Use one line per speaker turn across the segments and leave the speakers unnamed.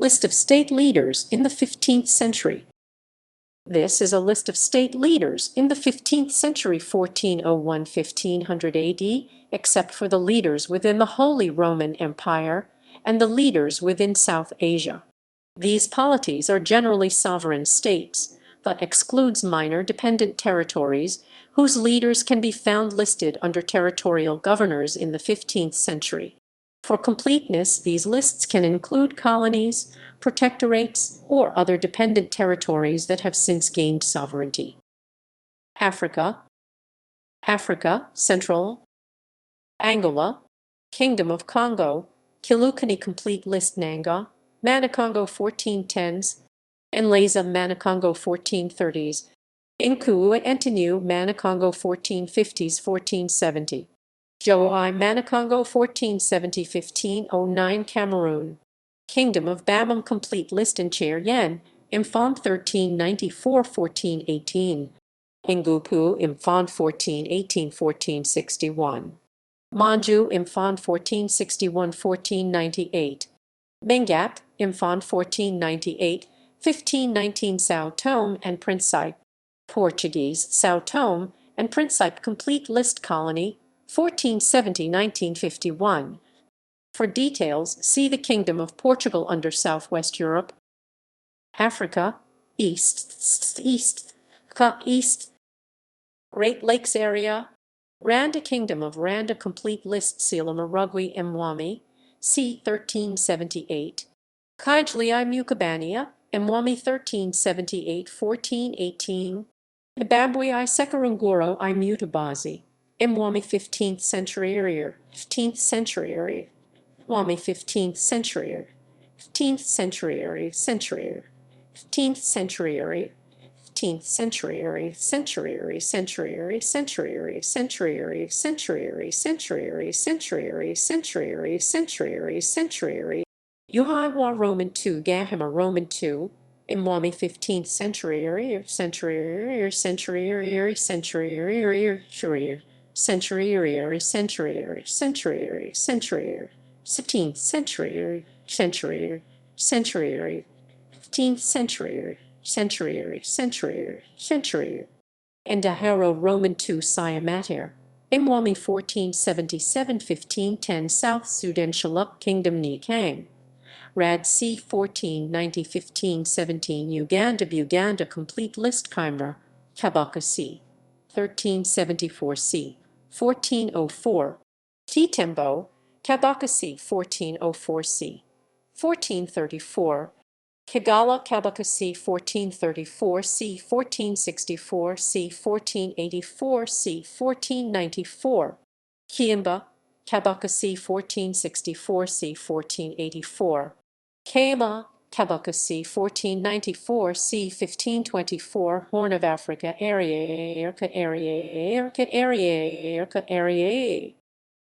List of state leaders in the 15th century. This is a list of state leaders in the 15th century 1401–1500 AD, except for the leaders within the Holy Roman Empire and the leaders within South Asia. These polities are generally sovereign states, but excludes minor dependent territories whose leaders can be found listed under territorial governors in the 15th century. For completeness, these lists can include colonies, protectorates, or other dependent territories that have since gained sovereignty. Africa, Central, Angola, Kingdom of Congo, Kilukani Complete List Nanga, Manikongo 1410s, Enlaza Manikongo 1430s, Inku Entinu Manikongo 1450s–1470. Joai Manikongo 1470–1509 Cameroon. Kingdom of Bamum Complete List in Chair Yen, Imphon 1394–1418. Ingupu Imphon 1418–1461. Manju Imphon 1461–1498. Mengat Imphon 1498–1519 Sao Tome and Principe. Portuguese Sao Tome and Principe Complete List Colony 1470–1951. For details, see the Kingdom of Portugal under Southwest Europe. Africa, East, Great Lakes area, Rwanda Kingdom of Rwanda Complete List Silama Rugwi Mwami, c. 1378. Kaijli I Mukabania, Mwami 1378–1418. Zimbabwe I Sekarungoro I Mutabazi, Mwami 15th century area, 15th century area. Mwami 15th century, 15th century, 15th century, 15th century, century. Yuhaiwa Roman II, Gahima Roman II, Mwami 15th century, 16th century, 15th century. Endaharo Roman II Siamater, Mwami 1477–1510 South Sudan Shaluk Kingdom Nikang. Rad c. 1490–1517 Uganda Complete List Chimera, Kabaka c. 1374 c. 1404. Titembo, Kabaka c. 1404 c. 1434. Kigala Kabaka c. 1434 c. 1464 c. 1484 c. 1494. Kiimba, Kabaka c. 1464 c. 1484. Kaima, Kabaka c. 1494 c. 1524 Horn of Africa area.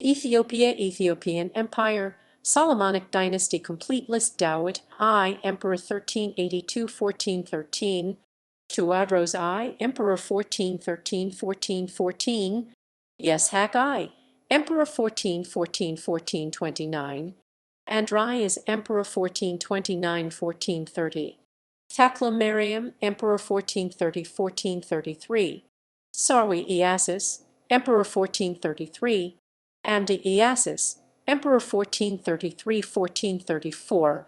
Ethiopia Ethiopian Empire, Solomonic Dynasty Complete List Dawit I Emperor 1382–1413. Tuadros I Emperor 1413–1414. Yeshak I Emperor 1414–1429. Andrai is Emperor 1429–1430. Takla Emperor 1430–1433. Sarwi Iasis, Emperor 1433. Amdi Iasis, Emperor 1433–1434.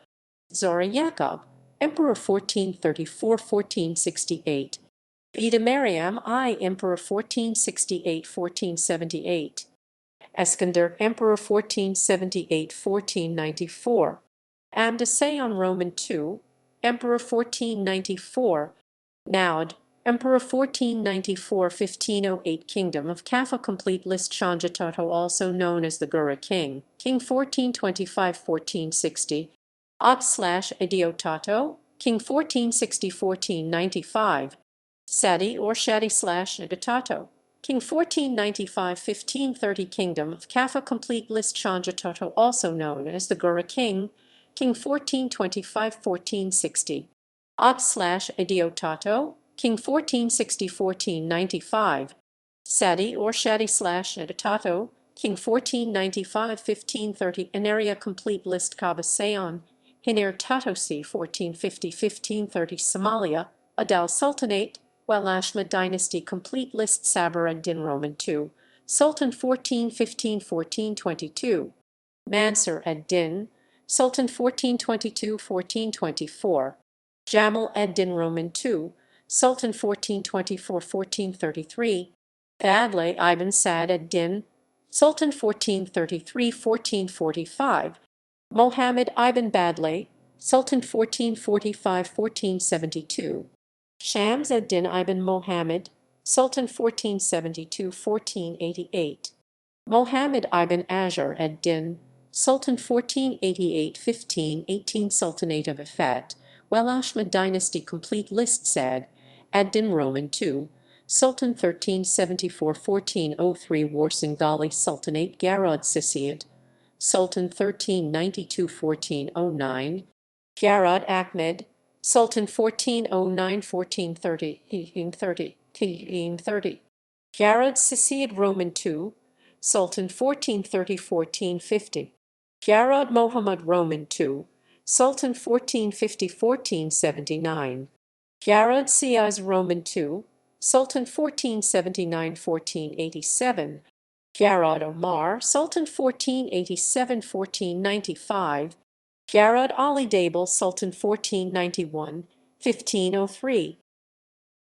Zora Yacob, Emperor 1434–1468. Beda Mariam I Emperor 1468–1478. Eskander Emperor 1478–1494. Amdaseon Roman II, Emperor 1494. Naud, Emperor 1494–1508 Kingdom of Kaffa Complete List Shanjatoto also known as the Gura King, King 1425–1460. Ad/Adiotato, King 1460–1495. Sadi or Shadi/Adiotato, King 1495–1530 Kingdom of Kaffa Complete List Shanjatoto also known as the Gura King, King 1425–1460. Ad/Adiotato, King 1460–1495. Sadi or Shadi/Adiotato, King 1495–1530 An area complete list Kabasayon, Hiner Tatosi 1450–1530 Somalia, Adal Sultanate, Wellashma Dynasty Complete List Sabur ad-Din Roman II, Sultan 1415–1422, Mansur ad-Din, Sultan 1422–1424, Jamal ad-Din Roman II, Sultan 1424–1433, Adlai Ibn Sa'd ad-Din, Sultan 1433–1445, Mohammed ibn Badlay, Sultan 1445–1472, Shams ad-Din ibn Mohammed, Sultan 1472–1488, Mohammed ibn Ashur ad-Din, Sultan 1488–1518 Sultanate of Ifat, Wellashma Dynasty Complete List Sad, ad-Din Roman II, Sultan 1374–1403 Warsangali Sultanate Garod Sisiad, Sultan 1392–1409, Garod Ahmed, Sultan 1409–1430, 1830, Garod Sisiad Roman II, Sultan 1430–1450, Garod Muhammad Roman II, Sultan 1450–1479, Garod Siaz Roman II, Sultan 1479–1487, Garod Omar, Sultan 1487–1495, Garod Ali Dable, Sultan 1491–1503.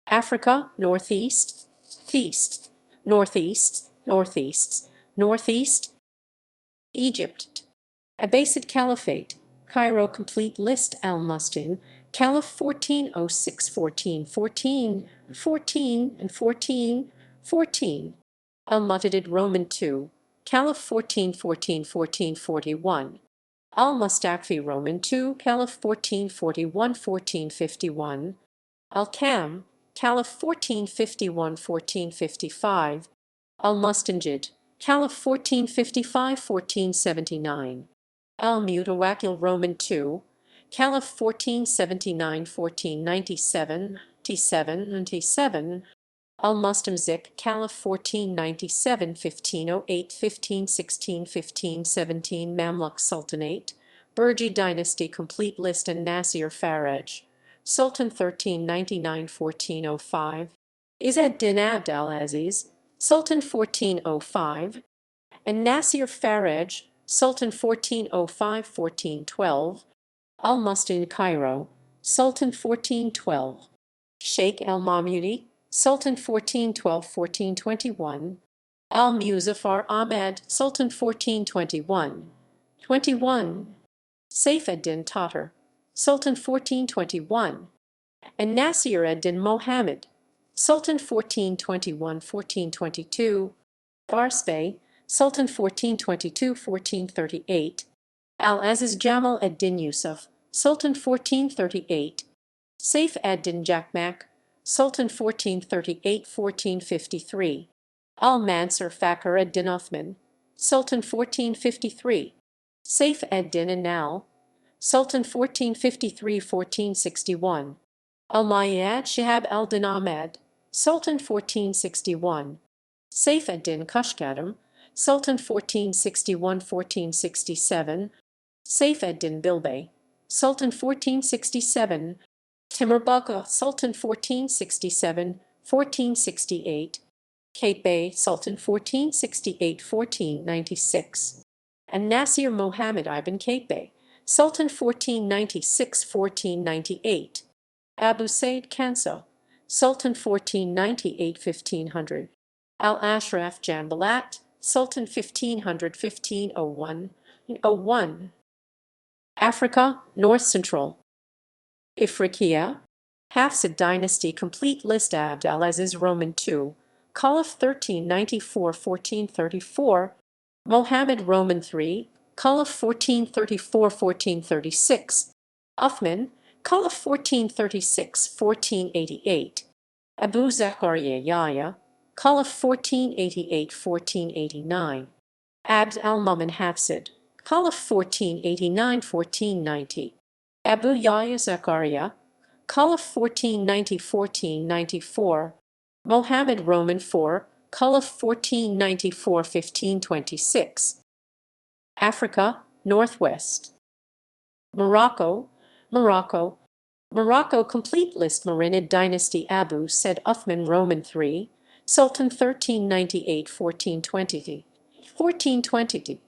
Africa, Northeast, East, Northeast, Northeast, Northeast, Egypt. Abbasid Caliphate, Cairo Complete List Al-Mustin, Caliph 1406–1414, 14 and 14, 14. Al-Mu'tadid Roman II, Caliph 1414–1441. Al-Mustakfi Roman II, Caliph 1441–1451. Al-Kam, Caliph 1451–1455. Al-Mustanjid, Caliph 1455–1479. Al-Mutawakil Roman II, Caliph 1479–1497, T7. Al-Mustamzik, Caliph 1497–1508, 1516, 1517 Mamluk Sultanate, Burji Dynasty Complete List and Nasir Faraj, Sultan 1399–1405, Izz-ad-Din Abd al-Aziz, Sultan 1405, and Nasir Faraj, Sultan 1405–1412, Al-Mustin Cairo, Sultan 1412, Sheikh al-Mamudi, Sultan 1412–1421, Al-Muzaffar Ahmad, Sultan 1421, 21, Saif ad-Din Tatar, Sultan 1421, and Nasir ad-Din Mohammed, Sultan 1421–1422, Farsbey, Sultan 1422–1438, Al-Aziz Jamal ad-Din Yusuf, Sultan 1438, Saif ad-Din Jakmak, Sultan 1438–1453, Al-Mansur Fakhr ad-Din Uthman, Sultan 1453, Saif ad-Din Anal, Sultan 1453–1461, Al-Mayyad Shihab al-Din Ahmad, Sultan 1461, Saif ad-Din Kashgadam, Sultan 1461–1467, Saif ad-Din Bilbay, Sultan 1467, Timur Baka, Sultan 1467–1468, Kate Bey, Sultan 1468–1496, and Nasir Muhammad ibn Kate Bey, Sultan 1496–1498, Abu Said Kanso, Sultan 1498–1500, Al-Ashraf Janbalat, Sultan 1500–1501, 01. Africa, North Central, Ifriqiya, Hafsid Dynasty Complete List Abd al-Aziz Roman II, Caliph 1394–1434, Mohammed Roman III, Caliph 1434–1436, Uthman, Caliph 1436–1488, Abu Zakaria Yahya, Caliph 1488–1489, Abd al-Mumin Hafsid, Caliph 1489–1490, Abu Yahya Zakaria, Caliph 1490–1494, Mohammed Roman IV, Caliph 1494–1526. Africa, Northwest, Morocco, Morocco, Morocco complete list Marinid dynasty Abu Said Uthman Roman III, Sultan 1398-1420, 1420,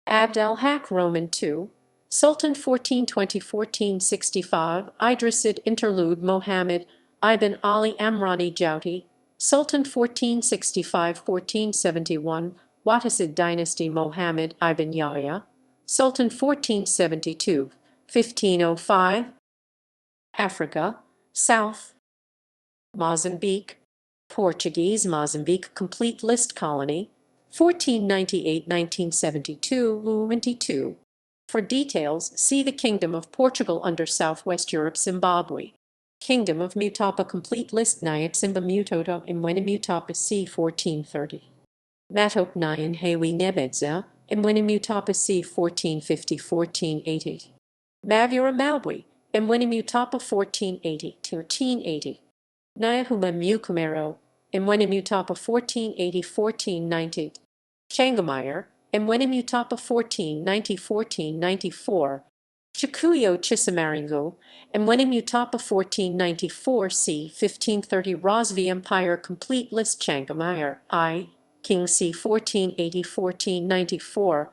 Abd al-Haq Roman II, Sultan 1420-1465, Idrisid Interlude Mohammed Ibn Ali Amrani Jauti, Sultan 1465-1471, Wattasid dynasty Mohammed Ibn Yahya, Sultan 1472, 1505, Africa, South, Mozambique, Portuguese Mozambique complete list colony, 1498-1972, For details, see the Kingdom of Portugal under Southwest Europe, Zimbabwe. Kingdom of Mutapa complete list Nyat Simba Mutoto Imwene Mutapa c. 1430. Matop Nyan Hewi Nebedza, Imwene Mutapa c. 1450-1480. Mavura Malbwi, Imwene Mutapa 1480-1380. Nyahuma Mukumero, Imwene Mutapa 1480-1490. Changameyer, Imwene Mutapa 1490-1494. Chikuyo Chisamaringo, Imwene Mutapa 1494 c. 1530. Rosvi Empire complete list Changameyer, I. King c. 1480-1494.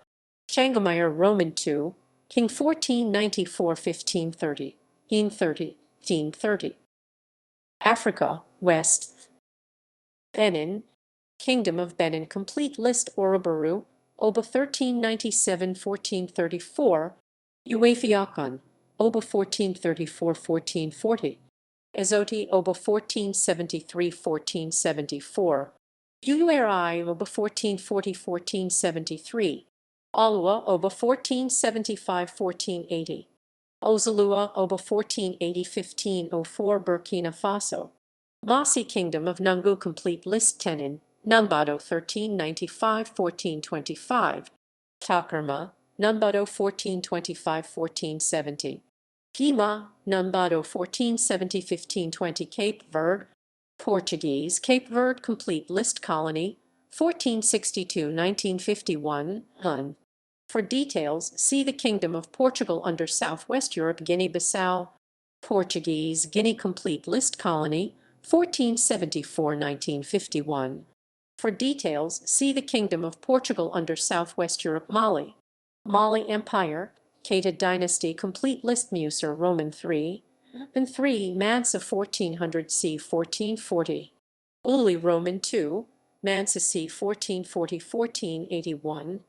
Changameyer Roman II, King 1494-1530, 1530. Africa, West. Benin, Kingdom of Benin complete list Orubaru, Oba 1397-1434, Uefiakon, Oba 1434-1440, Ezoti Oba 1473-1474, Ueri Oba 1440-1473, Alua Oba 1475-1480, Ozalua Oba 1480-1504 Burkina Faso. Mossi Kingdom of Nungu complete list Tenin, Numbado 1395-1425, Takerma, Numbado 1425-1470, Gima, Numbado 1470-1520 Cape Verde, Portuguese Cape Verde complete list colony, 1462-1951, Hun. For details, see the Kingdom of Portugal under Southwest Europe Guinea-Bissau, Portuguese Guinea complete list colony, 1474-1951. For details, see the Kingdom of Portugal under Southwest Europe Mali. Mali Empire, Keita Dynasty complete list Muser Roman III, and 3 Mansa 1400 c. 1440. Uli Roman II, Mansa c. 1440-1481.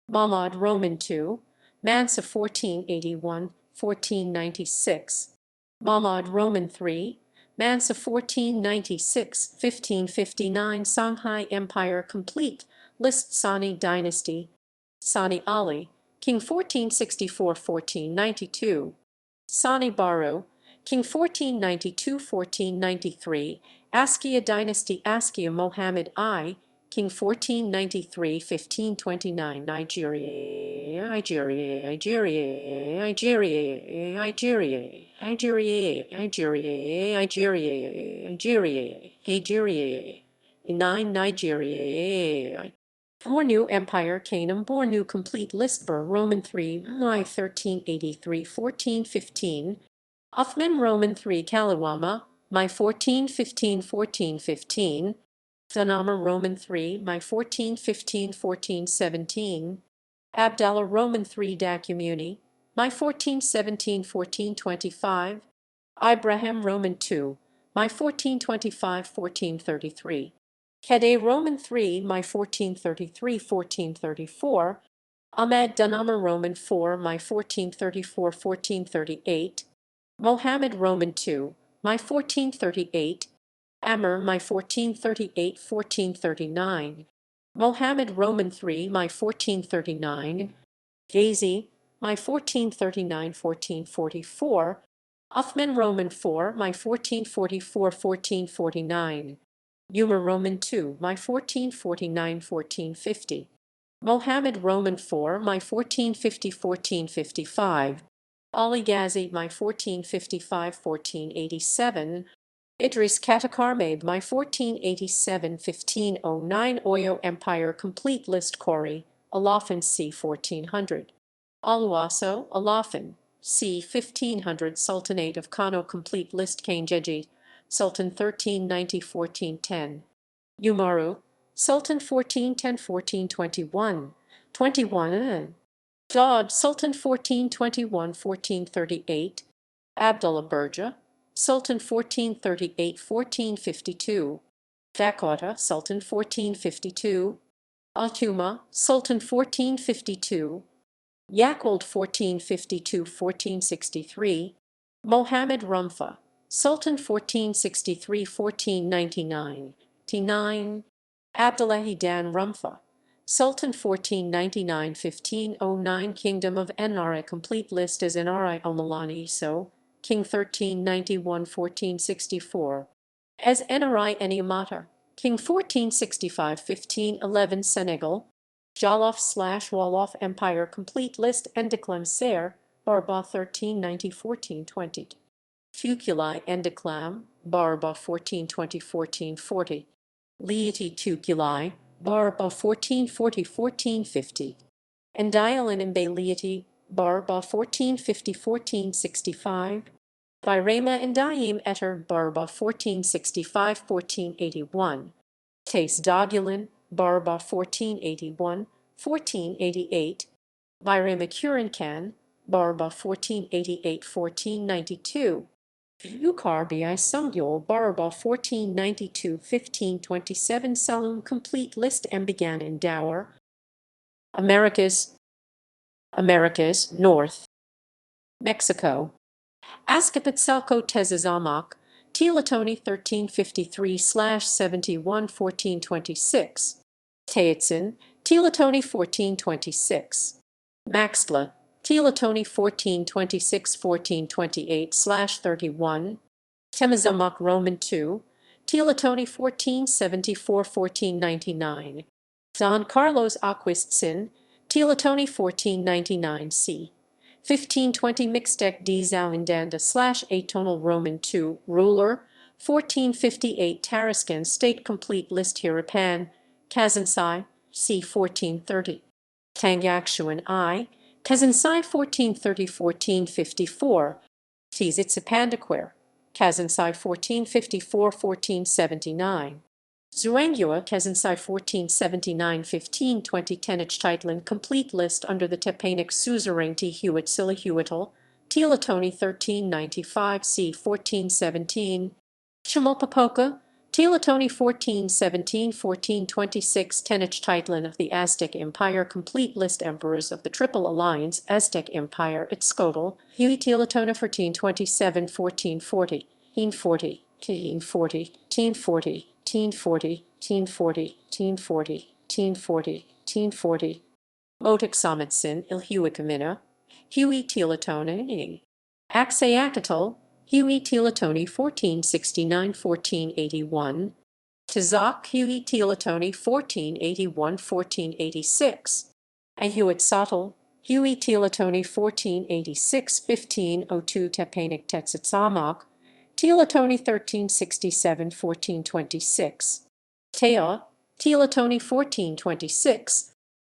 Mahmud Roman II, Mansa 1481-1496. Mahmud Roman III, Mansa 1496-1559. Songhai Empire complete list Sani Dynasty, Sani Ali, King 1464-1492. Sani Baru, King 1492-1493. Askia Dynasty Askia Mohammed I, King 1493-1529. Nigeria, Nigeria, Nigeria, Nigeria, Nigeria, Nigeria, Nigeria, Nigeria, Nigeria, Nigeria, 9 Nigeria. Bornu Empire Canaan Bornu complete list Bur Roman III, I 1383-1415. Uthman Roman III Kaliwama, my 1415-1415. Zanama Roman III, my 1415-1417. Abdallah Roman III Dakumuni, my 1417-1425. Ibrahim Roman II, my 1425-1433. Kede Roman III, my 1433-1434. Ahmed Danama Roman IV, my 1434-1438. Mohammed Roman II, my 1438. Amr, my 1438-1439. Mohammed Roman III, my 1439. Ghazi, my 1439-1444. Uthman Roman IV, my 1444-1449. Umar Roman II, my 1449-1450. Mohammed Roman IV, my 1450-1455. Ali Ghazi, my 1455-1487. Idris Katakarmeb, my 1487-1509. Oyo Empire complete list Kori, Alafin c. 1400. Alwaso, Alafin, c. 1500 Sultanate of Kano complete list Kanjeji, Sultan 1390-1410. Umaru, Sultan 1410-1421, 21. Daud, Sultan 1421-1438. Abdullah Burja, Sultan 1438-1452. Dakota, Sultan 1452. Altuma, Sultan 1452. Yacold 1452-1463. Mohammed Rumfa, Sultan 1463-1499. T9. Abdullahi Dan Rumfa, Sultan 1499-1509. Kingdom of Nri complete list as Nri al-Milani Iso, King 1391-1464. As Nri Eniamata, King 1465-1511. Senegal, Jollof/Wolof Empire complete list Endeclam Ser, Barba 1390-1420. Fuculi Endeclam, Barba 1420-1440. Lieti Tuculi, Barba 1440-1450. Endialan and Lieti, Barba 1450-1465. Birema and Daim Etter, Barba 1465-1481. Tais Dogulin, Barba 1481-1488. Birema Kurinkan, Barba 1488-1492. Ukar Bi Sungyol, Barba 1492-1527. Salum complete list began in Dower. Americas, North. Mexico. Azcapotzalco Tezazamoc, Teotihuacan 1353/71-1426. Teotihuacan, Teotihuacan 1426. Maxtla, Teotihuacan 1426-1428/31. Temozamoc Roman II, Teotihuacan 1474-1499. Don Carlos Aquistzin, Teotihuacan 1499 c. 1520 Mixtec D. Zawindanda/Atonal Roman II, ruler, 1458 Tarascan state complete list Hirapan, Kazansai, c. 1430. Tangyakshuan I, Kazansai 1430-1454. Tzitzipandaquer, Kazansai 1454-1479. Zuanggua, Kazansai 1479-1520. Tenochtitlan complete list under the Tepanic suzerainty Huitzilihuatl, Teotihuacan 1395 c. 1417. Chimalpopoca, Teotihuacan 1417-1426. Tenochtitlan of the Aztec Empire complete list emperors of the Triple Alliance Aztec Empire Itzcotl, Huitzilopochtli 1427-1440, 1440, 1440, 1440, 1440, 1440, 1440, 1440. Motoxamitsin Ilhuicamina, Huitzilopochtli, Axayacatl, Huitzilopochtli 1469-1481. Tzach Huitzilopochtli 1481-1486. Ahuitzotl, Huitzilopochtli 1486-1502. Tepanic Tetzitzamoc, Teotihuacan 1367-1426. Tea, Teotihuacan 1426.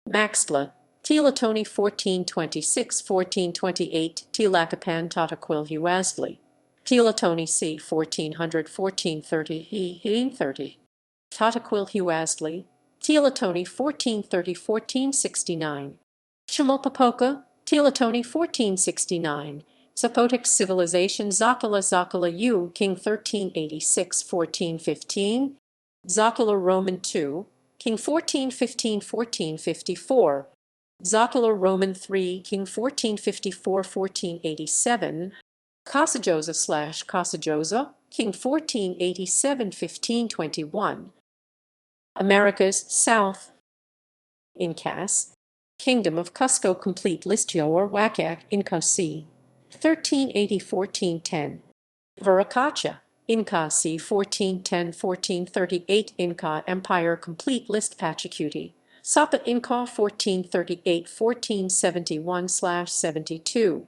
Maxtla, Teotihuacan 1426-1428. Tlacopan Tataquilhuazli, Teotihuacan c. 1400-1430. Tataquilhuazli, Teotihuacan 1430-1469. Chimalpopoca, Teotihuacan 1469. Zapotec civilization Zocala U, King 1386-1415. Zocala Roman II, King 1415-1454. Zocala Roman III, King 1454-1487. Casajosa/Casajosa, King 1487-1521. Americas South. Incas, Kingdom of Cusco complete list or Wakac Inca c. 1380-1410. Viracocha, Inca c. 1410-1438. Inca Empire complete list Pachacuti, Sapa Inca 1438-1471/72.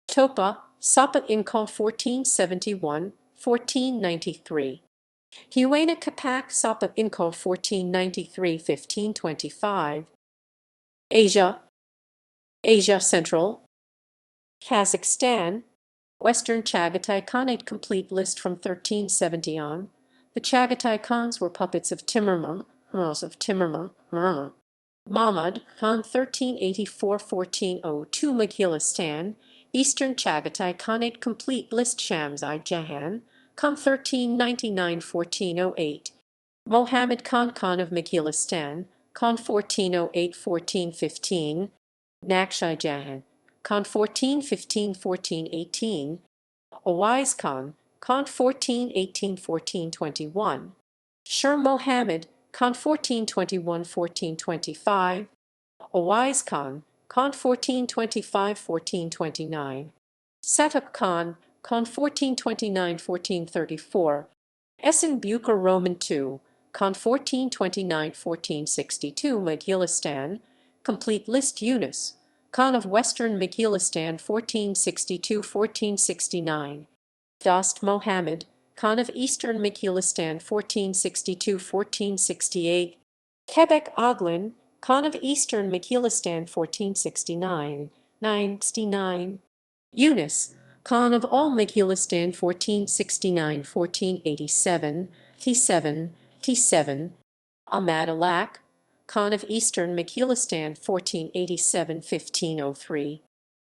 Topa, Sapa Inca 1471-1493. Huayna Capac, Sapa Inca 1493-1525. Asia, Central. Kazakhstan, Western Chagatai Khanate complete list from 1370 on. The Chagatai Khans were puppets of Timurman, Mahmud Khan 1384–1402 Megillistan, Eastern Chagatai Khanate complete list Shams-I Jahan, Khan 1399–1408, Mohammed Khan Khan of Megillistan, Khan 1408–1415, Naqsh-I Jahan, Khan 1415–1418, Awais Khan, Khan 1418–1421, Shur Mohammed, Khan 1421–1425, Awais Khan, Khan 1425–1429, Satak Khan, Khan 1429–1434, Essen Bucher Roman II, Khan 1429–1462 Megillistan, complete list Yunus, Khan of Western Megillistan 1462–1469, Dost Mohammed, Khan of Eastern Megillistan 1462–1468, Quebec Oglin, Khan of Eastern Megillistan 1469–99, Yunus, Khan of all Megillistan 1469–1487, T7, Ahmad Alak, Khan of Eastern Megillistan 1487–1503,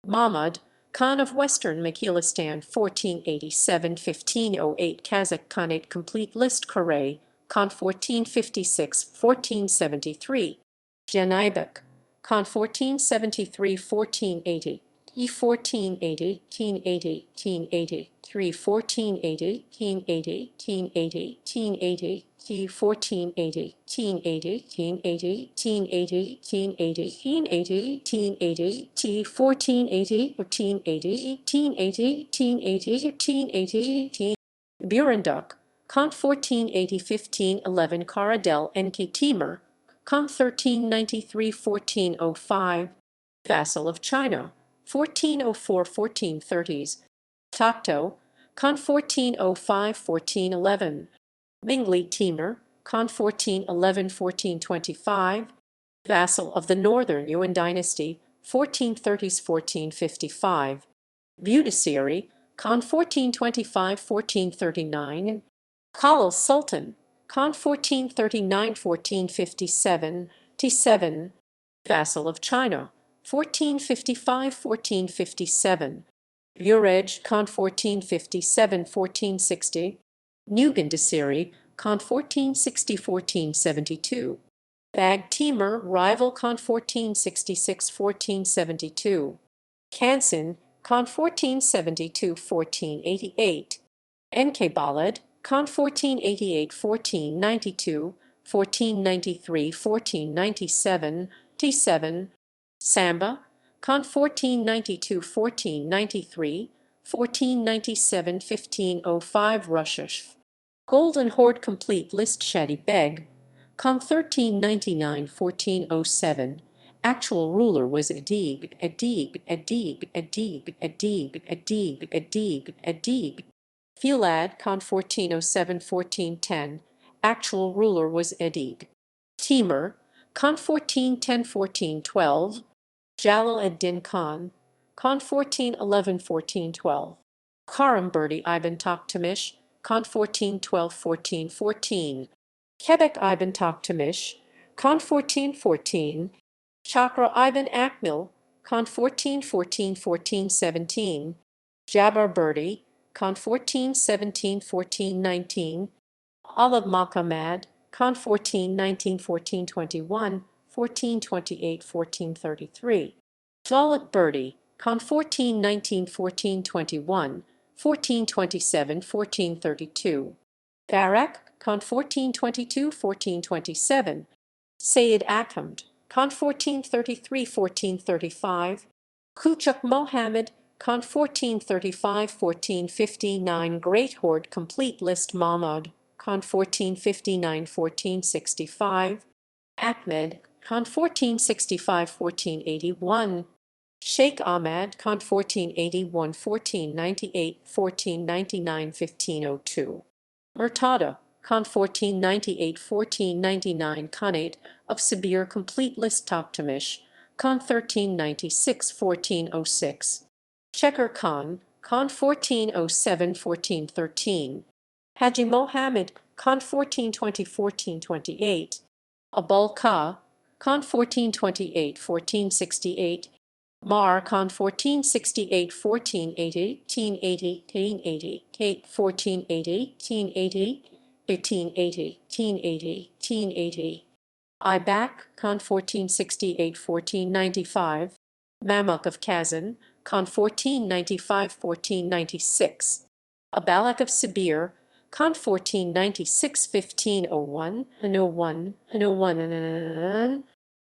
Mahmud, Khan of Western Megillistan 1487–1508 Kazakh Khanate complete list Karay, Khan 1456–1473, Janaibek, Khan 1473–1480, E 1480, 1080, 1080, 3 1480, 1080, 1080, 1080, T 1480, 1080, 1080, 1080, 1080, 1080, 1080, T 1480, 1080, 1080, 1080, 1080, Burunduk, Khan 1480–1511 Karadel Enki Timur, Khan 1393–1405, vassal of China, 1404–1430s, Takto, Khan 1405–1411, Mingli Timur, Khan 1411–1425, vassal of the Northern Yuan Dynasty, 1430s–1455, Budisiri, Khan 1425–1439, Khalil Sultan, Khan 1439–1457, T7, vassal of China, 1455–1457, Burej, Khan 1457–1460, Nugandasiri, Khan 1460–1472, Bag Timur, rival Khan 1466–1472, Kansan, Khan 1472–1488, Enkebalad, Khan 1488–1492, 1493–1497, T7, Samba, Khan 1492–1493, 1497–1505 Rushish, Golden Horde complete list Shadi Beg, Khan 1399–1407, actual ruler was Adib. Filad, Khan 1407–1410, actual ruler was Adib. Timur, Khan 1410–1412, Jalal ad-Din Khan, Khan 1411–1412, Karam Berdi Ibn Tokhtamish, Khan 1412–1414, Quebec Ibn Tokhtamish, Khan 1414, Chakra Ibn Akmil, Khan 1414–1417, Jabbar Berdi, Khan 1417–1419, Alab Makamad, Khan 1419–1421, 1428–1433, Jawlat Berdi, Khan 1419–1421, 1427–1432, Barak, Khan 1422–1427, Sayyid Akhamd, Khan 1433–1435, Kuchuk Mohammed, Khan 1435–1459 Great Horde complete list Mahmud, Khan 1459–1465, Ahmed, Khan 1465–1481, Sheikh Ahmad, Khan 1481–1498, 1499–1502, Murtada, Khan 1498–1499 Khanate of Sibir complete list Tokhtamish, Khan 1396–1406, Shekhar Khan, Khan 1407–1413. Haji Mohammed, Khan 1420–1428. Abul Kha, Khan 1428–1468. Mar Khan 1468–1480, 1880, 1880, 1480, 1880, 1880, 1880, 1880. Ibak Khan 1468–1495. Mamluk of Kazan, Khan 1495–1496. Abalak of Sibir, Khan 1496–1501, 01, 01,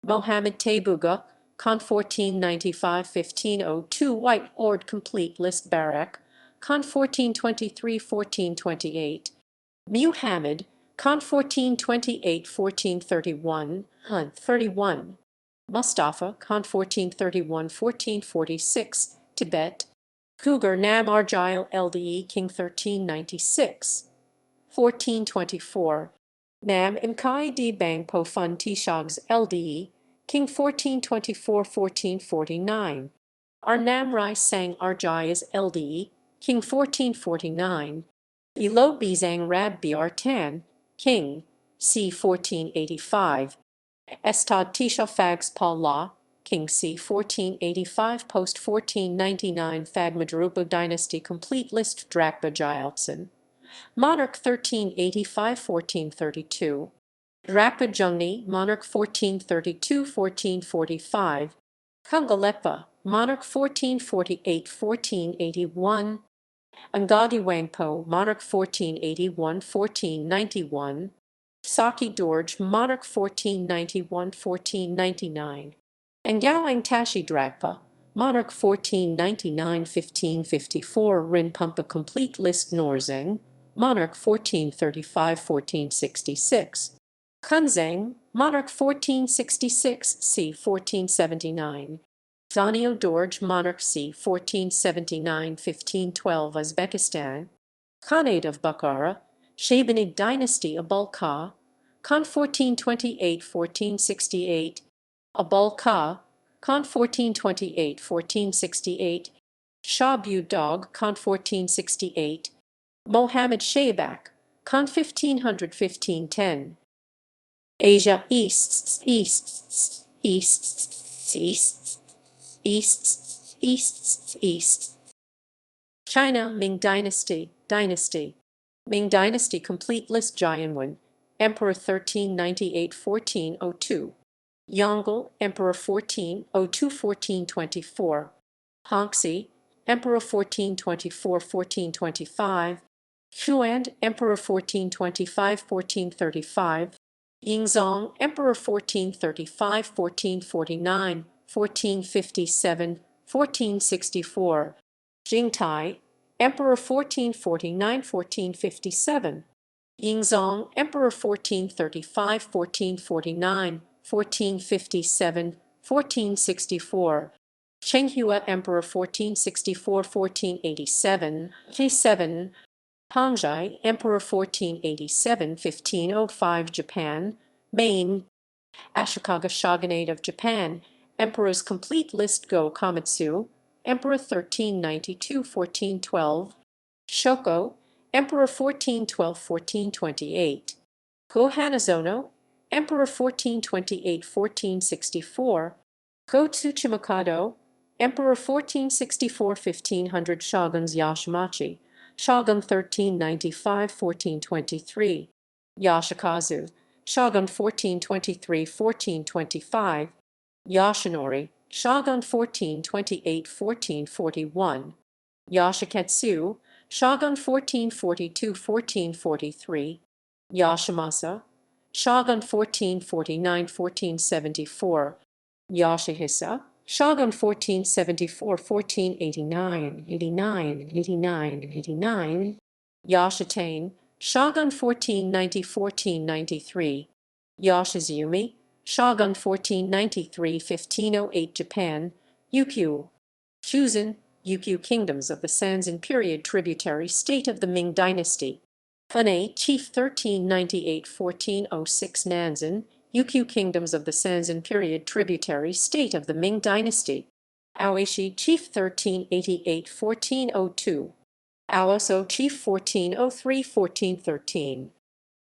Mohammed Taybuga, Khan 1495–1502, White Lord Complete List Barak, Khan 1423–1428. Muhammad, Khan 1428–1431, 31. Mustafa, Khan 1431–1446, Tibet. Cougar Nam Argyle LDE, King 1396. 1424. Nam Imkai D Bang Po Fun Tishags LDE, King 1424–1449. Arnam Rai Sang Arjayas LDE, King 1449. Elo Bizang Rab Biartan, King, c. 1485. Estad Tisha Fags Paula, King c. 1485 post 1499 Fagmadrupa Dynasty Complete List Drakba Jayaltsen. Monarch 1385–1432. Drakba Jungni, Monarch 1432–1445. Kungalepa, Monarch 1448–1481. Angadi Wangpo, Monarch 1481–1491. Saki Dorje, Monarch 1491–1499. Angyalang Tashi Drakpa, Monarch 1499–1554. Rinpumpa Complete List Norzeng, Monarch 1435–1466. Kunzang, Monarch 1466 c. 1479. Zanio Dorje, Monarch c. 1479–1512. Uzbekistan. Khanate of Bukhara, Shaybani Dynasty. Abul Kha, Khan 1428–1468. Abul Kha, Khan 1428–1468. Shah Budog, Khan 1468. Mohammed Shaybak, Khan 1500–1510. Asia East, East, East, East, East, East, East. China Ming Dynasty, Dynasty. Ming Dynasty Complete List Jianwen, Emperor 1398–1402. Yongle, Emperor 1402–1424. Hongxi, Emperor 1424–1425. Xuan, Emperor 1425–1435. Yingzong, Emperor 1435–1449, 1457, 1464. Jingtai, Emperor 1449–1457. Yingzong, Emperor 1435–1449, 1457, 1464. Chenghua, Emperor 1464–1487, G7. Pangjai, Emperor 1487–1505. Japan, Maine. Ashikaga Shogunate of Japan, Emperor's Complete List. Go Komatsu, Emperor 1392–1412. Shoko, Emperor 1412–1428. Go Hanazono, Emperor 1428–1464. Go Tsuchimikado, Emperor 1464–1500. Shoguns Yashimachi, Shogun 1395–1423. Yashikazu, Shogun 1423–1425. Yoshinori, Shogun 1428–1441. Yashiketsu, Shogun 1442–1443. Yashimasa, Shogun 1449–1474. Yashihisa, Shogun 1474–1489, 89, 89, 89. Yashitane, Shogun 1490–1493. Yoshizumi, Shogun 1493–1508. Japan, Ukyu. Shuzhen, Ukyu Kingdoms of the Sanzan period. Tributary state of the Ming Dynasty. Fanei, Chief 1398–1406. Nanzan, Ukyu Kingdoms of the Sanzan period. Tributary state of the Ming Dynasty. Aoishi, chief 1388–1402. Aoso, chief 1403–1413.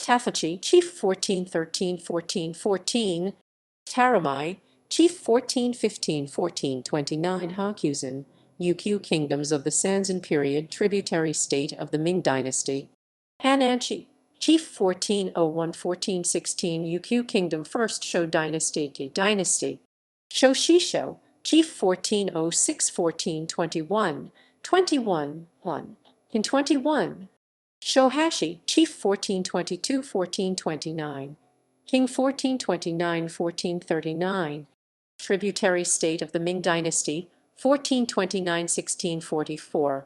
Tafachi, chief 1413–1414. Taramai, chief 1415–1429. Hakuzen, Ukyu kingdoms of the Sanzan period, tributary state of the Ming dynasty. Hananchi, chief 1401–1416. Ukyu kingdom, first Shou dynasty. Shoshisho, chief 1406–1421. 21 in 21. Shohashi, chief 1422–1429. King 1429–1439. Tributary state of the Ming dynasty, 1429–1644.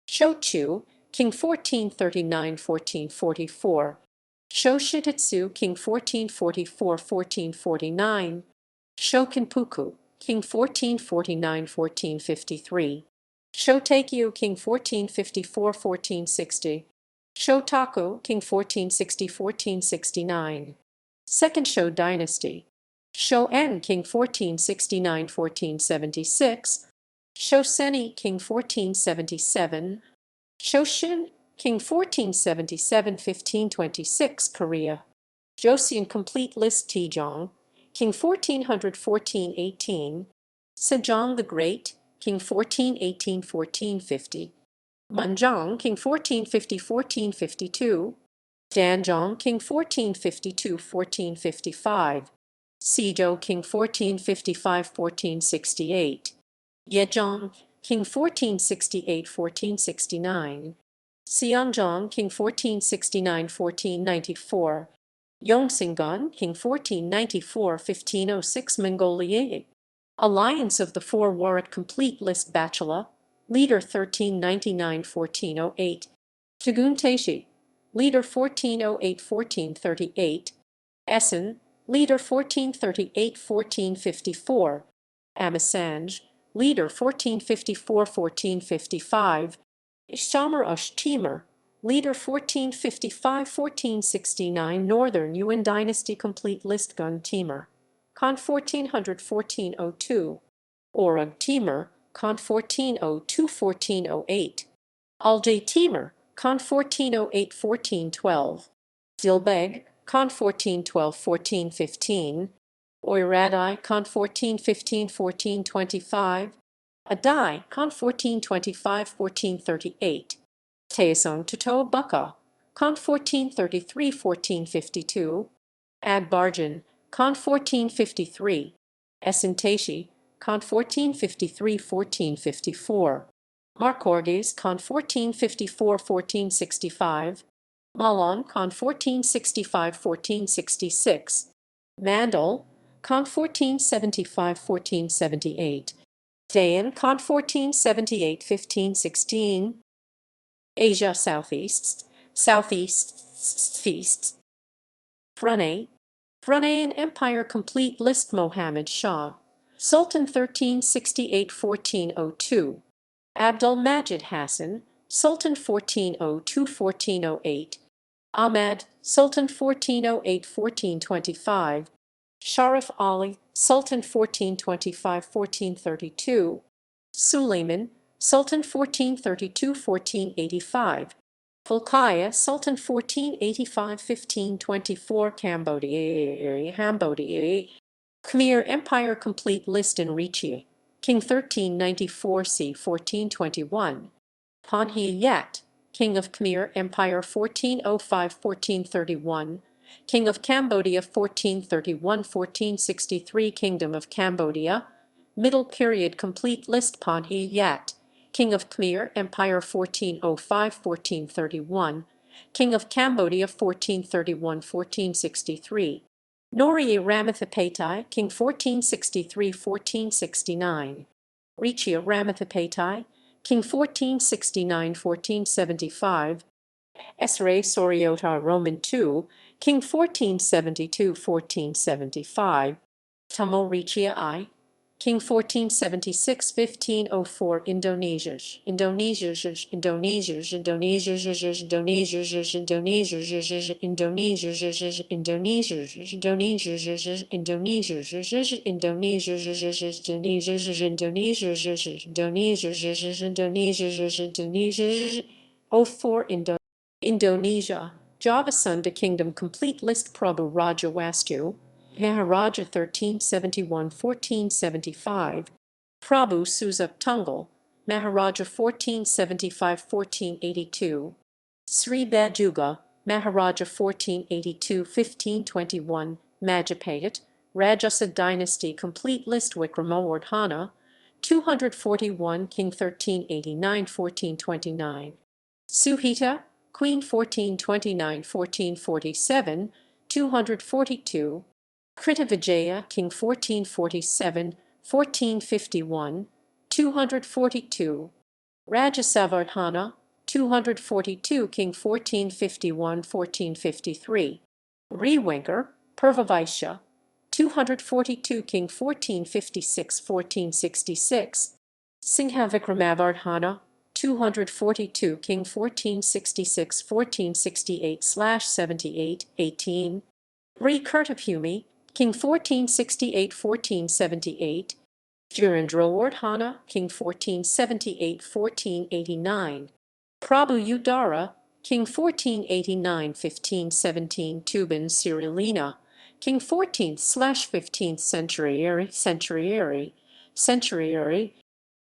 Shochu, king 1439–1444. Shoshitetsu, king 1444–1449. Shokinpuku, king 1449–1453. Shoteikyu, king 1454–1460. Shotaku, king 1460–1469. Second Shou dynasty. Shoen, king 1469–1476. Shoseni, king 1477. Shoshin, king 1477–1526. Korea. Joseon complete list. Tejong, king 1400–1418. Sejong the Great, king 1418–1450. Munjong, king 1450–1452. Danjong, king 1452–1455. Sezhou, king 1455–1468. Yezhong, king 1468–1469. Xianzhong, king 1469–1494. Yongxingan, king 1494–1506. Mongolia. Alliance of the Four Warrat complete list. Bachelor, leader 1399–1408. Tagun Taishi, leader 1408–1438. Essen, leader 1438–1454. Amasanj, leader 1454–1455. Shamar Ush Timur, leader 1455–1469. Northern Yuan dynasty complete list. Gun Timur, con 1400–1402. Orug Timur, con 1402–1408. Aljay Timur, con 1408–1412. Dilbeg, con 1412–1415. Oiradai, con 1415–1425. Adai, con 1425–1438. Taesong Tuto Bukka, con 1433–1452. Adbarjan, con 1453. Esentashi, con 1453–1454. Marcorges, con 1454–1465. Malon, con 1465–1466. Mandal, con 1475–1478. Dayan, con 1478–1516. Asia Southeast, Southeast. Brunei, Bruneian Empire complete list. Mohammed Shah, Sultan 1368–1402. Abdul Majid Hassan, Sultan 1402–1408. Ahmad, Sultan 1408–1425. Sharif Ali, Sultan 1425–1432. Suleiman, Sultan 1432–1485. Fulkaya, Sultan 1485–1524. Cambodia. Khmer Empire complete list. Enrichia, king 1394–1421. Panhi Yat, king of Khmer Empire 1405–1431. King of Cambodia 1431–1463. Kingdom of Cambodia, middle period complete list. Panhi Yat, king of Khmer Empire 1405–1431. King of Cambodia 1431–1463. Nori Ramathapatai, king 1463–1469. Richia Ramathapatai, king 1469–1475. Esre Soriota Roman II, king 1472–1475. Tamil Richia I, King 1476-1504 Indonesia Indonesia Indonesia Indonesia Indonesia Indonesia Indonesia Indonesia Indonesia Indonesia Indonesia Indonesia Indonesia 04 Indonesia Javasunda Kingdom Complete List Prabhu Raja Wastu Maharaja 1371-1475, Prabhu Suzak Tungal, Maharaja 1475-1482, Sri Bajuga, Maharaja 1482-1521, Majapahit, Rajasthan Dynasty Complete List Wikramawardhana, 241 King 1389-1429, Suhita, Queen 1429-1447, 242, Kritavijaya, King 1447, 1451, 242, Rajasavardhana, 242, King 1451, 1453, Rewinker, Purvavaisha, 242, King 1456, 1466, Singha Vikramavardhana, 242, King 1466, 1468/78, 18, Re-Kurtapumi, King 1468-1478, Jirendrawardhana, King 1478-1489, Prabhu Udara, King 1489-1517, Tuban Cyrilina, King 14th/15th century,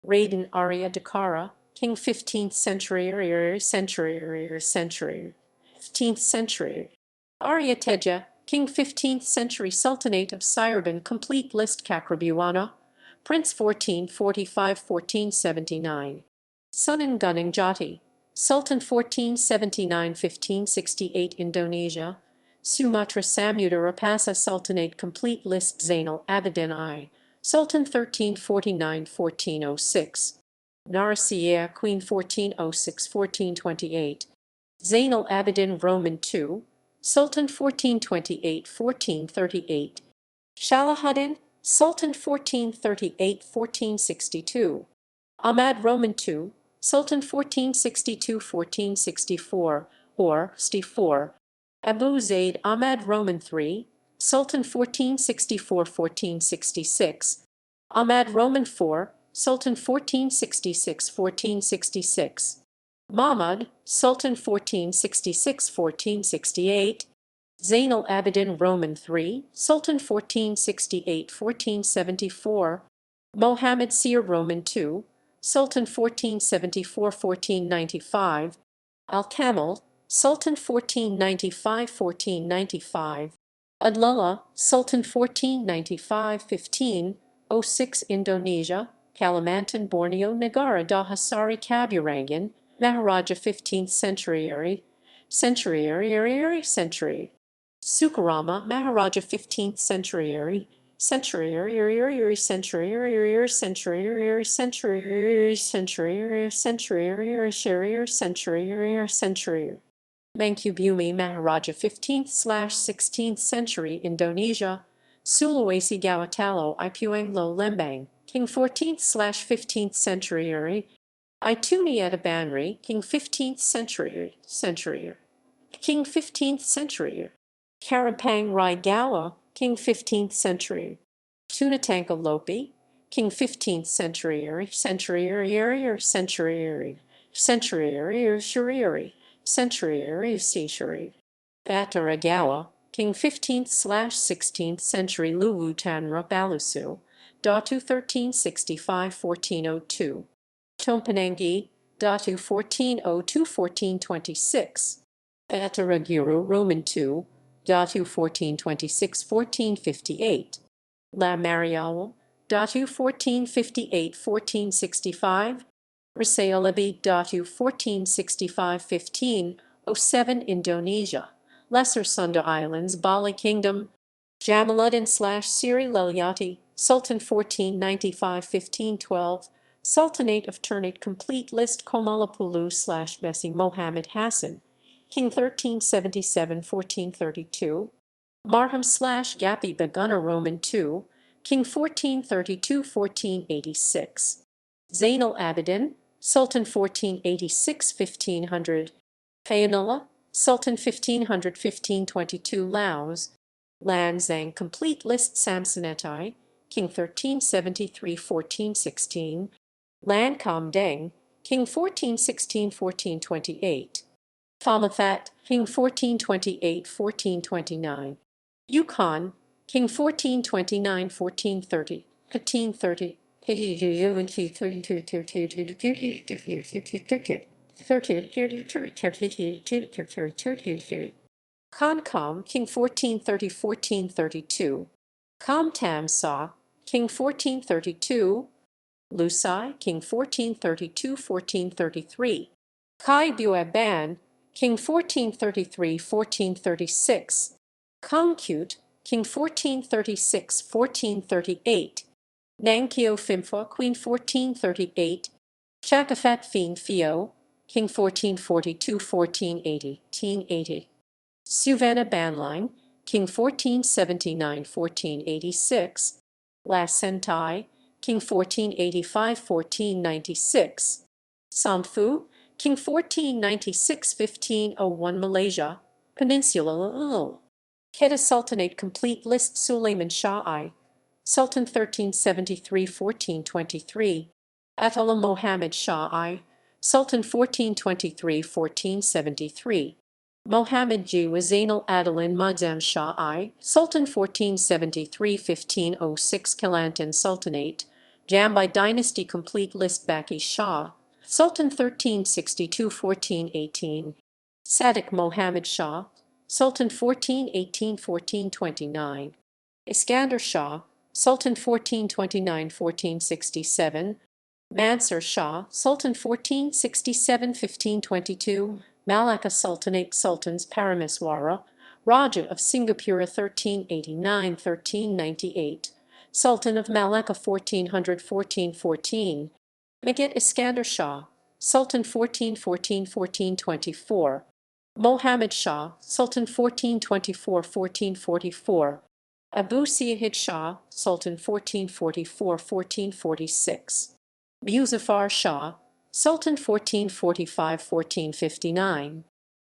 Raden Arya Dakara, King 15th century, 15th century, Arya Teja, King 15th century Sultanate of Sirban Complete List Kakrabuana, Prince 1445-1479, Sunan Gunung Jati, Sultan 1479-1568 Indonesia, Sumatra Samudra Rapasa Sultanate Complete List Zainal Abidin I, Sultan 1349-1406, Narasiya Queen 1406-1428, Zainal Abidin Roman II, Sultan 1428-1438, Shalahuddin, Sultan 1438-1462, Ahmad Roman II, Sultan 1462-1464, or 64, Abu Zayd Ahmad Roman III, Sultan 1464-1466, Ahmad Roman IV, Sultan 1466-1466, Mahmud, Sultan 1466-1468, Zainal Abidin Roman III, Sultan 1468-1474, Mohammed Sir Roman II, Sultan 1474-1495, Al-Kamil, Sultan 1495-1495, Adlullah, Sultan 1495-1506 Indonesia, Kalimantan Borneo Negara Dahasari Kaburangan, Maharaja 15th century, Sukarama, Maharaja 15th century, Mangkubumi Maharaja 15th/16th century Indonesia, Sulawesi Gawatalo Ipuanglo Lembang, King 14th/15th century, Ituni Etabanri, King 15th century, King 15th century, Karapang Rai Gawa, King 15th century, Tunatanka Lopi, King 15th century, century, Bataragawa, King 15th/16th century Luwu Tanra Balusu, Datu 1365-1402, Tompanangi, Datu 1402-1426, Bataraguru Roman II, Datu 1426-1458, La Marial, Datu 1458-1465, Rasaolabi Datu 1465-1507 Indonesia, Lesser Sunda Islands Bali Kingdom, Jamaluddin/Siri Lelyati, Sultan 1495-1512, Sultanate of Ternate Complete List Komalapulu/Bessi Mohammed Hassan, King 1377-1432, Marham/Gapi Begunner Roman II, King 1432–1486. Zain al-Abidin, Sultan 1486–1500. Fayyanullah, Sultan 1500–1522. Laos. Lan Xang Complete List Samsonetai, King 1373–1416. Lan Kam Deng, King 1416–1428. Phamathat, King 1428–1429. Yukon, King 1429–1430. 1530. Khankam, King 1430–1432. Kam Tam Sa, King 1432. Lusai, King 1432–1433. Kai Buaban, King 1433–1436. Kongkut, King 1436–1438. Nankio Phimphua, Queen 1438. Chakafat Phien Pheo, King 1442–1480. Suvanna Banline, King 1479–1486. La Sentai, King 1485–1496. Samphu, King 1496–1501. Malaysia, Peninsula. Kedah Sultanate Complete List. Sulayman Shah I, Sultan 1373–1423. Atullah Mohammed Shah I, Sultan 1423–1473. Mohammed Ji Zain al-Adilin Muazzam Shah I, Sultan 1473–1506. Kelantan Sultanate, Jambi Dynasty Complete List. Baki Shah, Sultan 1362–1418. Sadiq Mohammed Shah, Sultan 1418–1429. Iskander Shah, Sultan 1429–1467. Mansur Shah, Sultan 1467–1522. Malacca Sultanate Sultans Parameswara, Raja of Singapura 1389–1398. Sultan of Malacca 1400–1414. Megat Iskander Shah, Sultan 1414–1424. Mohammed Shah, Sultan 1424–1444. Abu Siyahid Shah, Sultan 1444–1446. Muzaffar Shah, Sultan 1445–1459.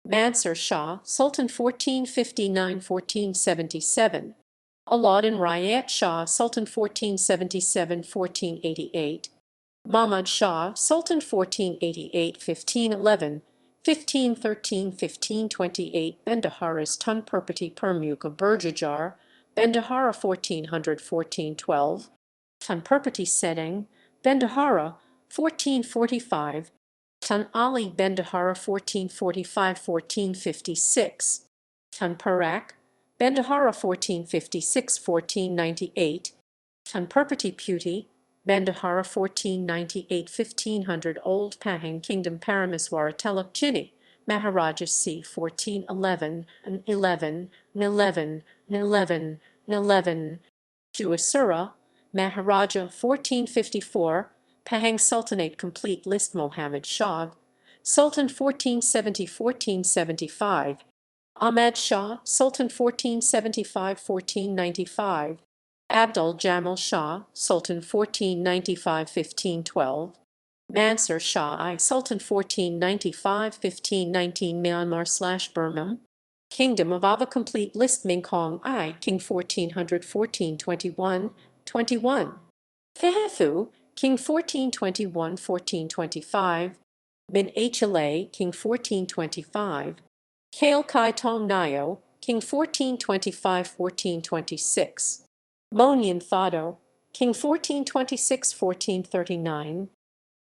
Mansur Shah, Sultan 1459–1477. Alauddin Rayat Shah, Sultan 1477–1488. Mahmud Shah, Sultan 1488–1511. 1513–1528. Bendaharas Tun Perpeti Permuka Burjajar, Bendahara 1400–1412. Tun Perpeti Sedeng, Bendahara 1445. Tun Ali Bendahara 1445–1456. Tun Perak, Bendahara 1456–1498. Tun Perpeti Puti, Bendahara 1498–1500. Old Pahang Kingdom Parameswara Teluk Chini, Maharaja c. 1411 and 11 and 11 and 11 and 11. Juasura, Maharaja 1454. Pahang Sultanate Complete List. Mohammed Shah, Sultan 1470–1475. Ahmad Shah, Sultan 1475–1495. Abdul Jamal Shah, Sultan 1495–1512. Mansur Shah I, Sultan 1495–1519. Myanmar/Burma, Kingdom of Ava Complete List. Mingkong I, King 1400–1421. Fehethu, King 1421–1425. Bin Hla, King 1425. Kale Kai Tong Nayo, King 1425–1426. Monyan Thado, King 1426–1439.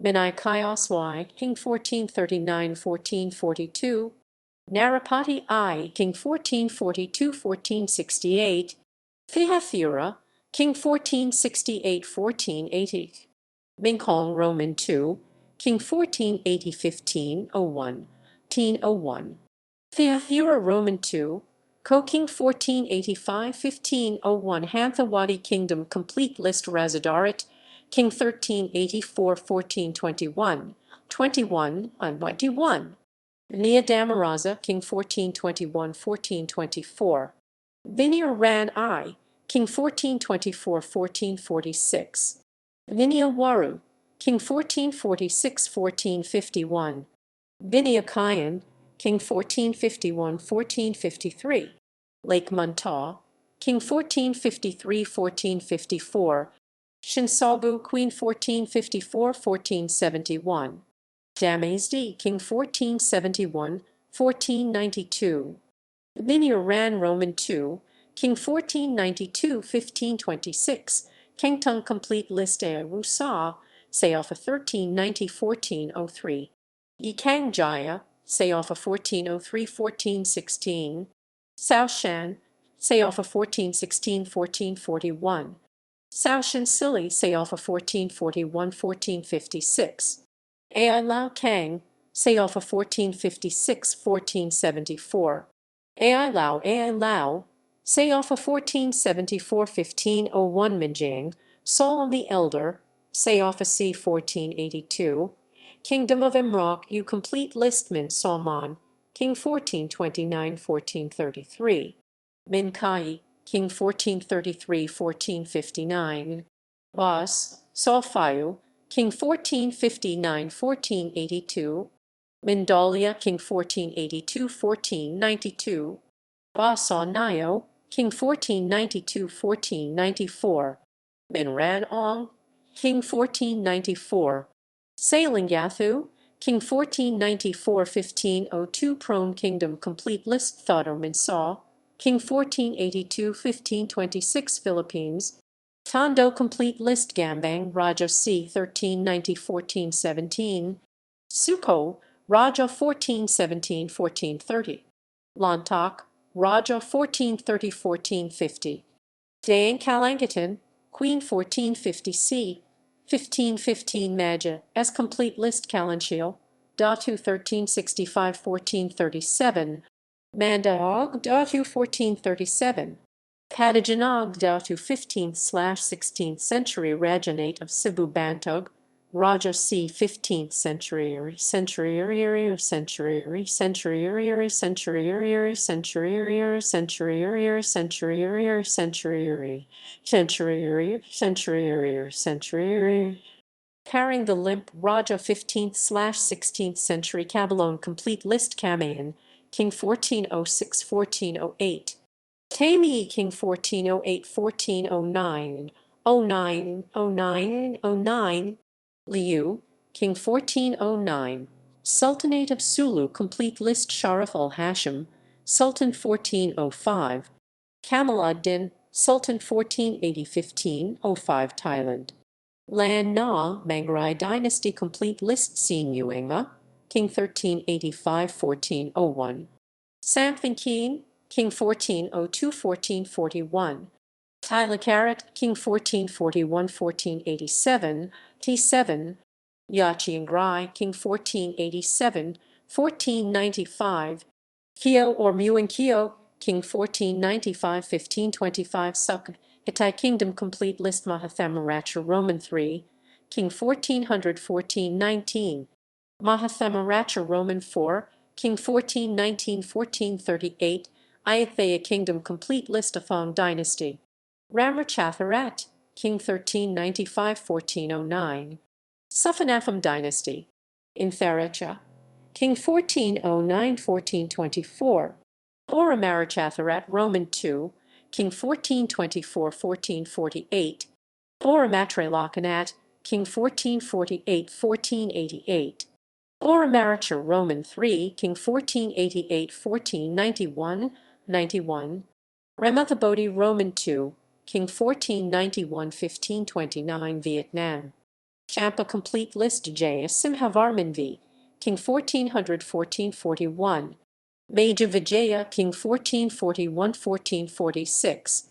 Minai Kaioswai, King 1439–1442. Narapati I, King 1442–1468. Thihathira, King 1468–1480. Mingkong Roman II, King 1480–1501. 1501. Thiathira Roman II, Ko-King 1485–1501. Hanthawadi Kingdom Complete List. Razadarit, King 1384–1421. 21 and 21. Nia Damaraza, King 1421–1424. Vinir Ran I, King 1424-1446. Vinaya-Waru, King 1446-1451. Vinaya-Kayan, King 1451-1453. Lake Muntaw, King 1453-1454. Shinsabu, Queen 1454-1471. Damazdi, King 1471-1492. Vinaya-Ran Roman II, King 1492-1526. Kengtung Complete List a Rusa, Sayofa 1390-1403. Yikang Jaya, Sayofa 1403-1416. Sao Shan, Sayofa 1416-1441. Sao Shan Sili, Sayofa 1441-1456. Ai Lao Kang, Sayofa 1456-1474. Ai Lao, Sayofa 1474-1501 Minjing, Solon the Elder, Sayofa c. 1482. Kingdom of Imrok, you complete list Min Salman, King 1429-1433. Min Kai, King 1433-1459. Bas, Solfayu, King 1459-1482. Mindalia, King 1482-1492. Basa Nayo, King 1492-1494. Minran Ong, King 1494. Sailing Yathu, King 1494-1502. Prone Kingdom Complete List Thodo Minsaw, King 1482-1526. Philippines. Tondo Complete List Gambang, Raja c. 1390-1417. Suko, Raja 1417-1430. Lantak, Raja 1430-1450. Dang Kalangatan, Queen 1450 c. 1515 Maja, as Complete List Kalanshil, Datu 1365-1437. Mandaog, Datu 1437. Padajanog, Datu 15th/16th century Rajanate of Cebu Bantog, Raja c. 15th century Carrying the limp Raja 15th/16th century Kabalone Complete List Kamayan, King 1406-1408. Tami, King 1408-1409. 09. Liu, King 1409. Sultanate of Sulu Complete List Sharif al-Hashim, Sultan 1405. Kamal ad-Din, Sultan 1480-1505 Thailand. Lan Na, Mangrai Dynasty Complete List Sinuanga, King 1385-1401. Samphing King, King 1402-1441. Tyler Carrot, King 1441-1487, T7. Yachi and Grai, King 1487-1495. Kyo or Muing Kyo, King 1495-1525. Suk, Hittite Kingdom Complete List Mahathamaracha Roman III, King 1400-1419. Mahathamaracha Roman IV, King 1419-1438. Ayutthaya Kingdom Complete List Afang Dynasty. Ramachatharat, King 1395-1409. Suphanapham Dynasty. Intharacha, King 1409-1424. Oramarachatharat Roman II, King 1424-1448. Oramatralakanat, King 1448-1488. Oramaracha Roman III, King 1488-1491. Ramathabodhi Roman II, King 1491-1529 Vietnam. Champa Complete List Jaya Simhavarman V, King 1400-1441. Major Vijaya, King 1441-1446.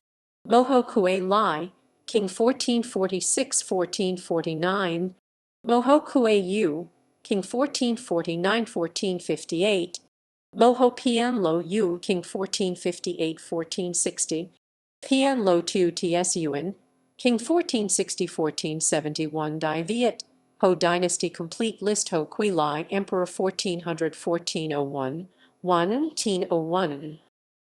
Moho Kue Lai, King 1446-1449. Moho Kue Yu, King 1449-1458. Moho Pian Lo Yu, King 1458-1460. Pian Lo Tu Ts Yuan, King 1460-1471 Dai Viet, Ho Dynasty Complete List Ho Kui Lai, Emperor 1400-1401, 1.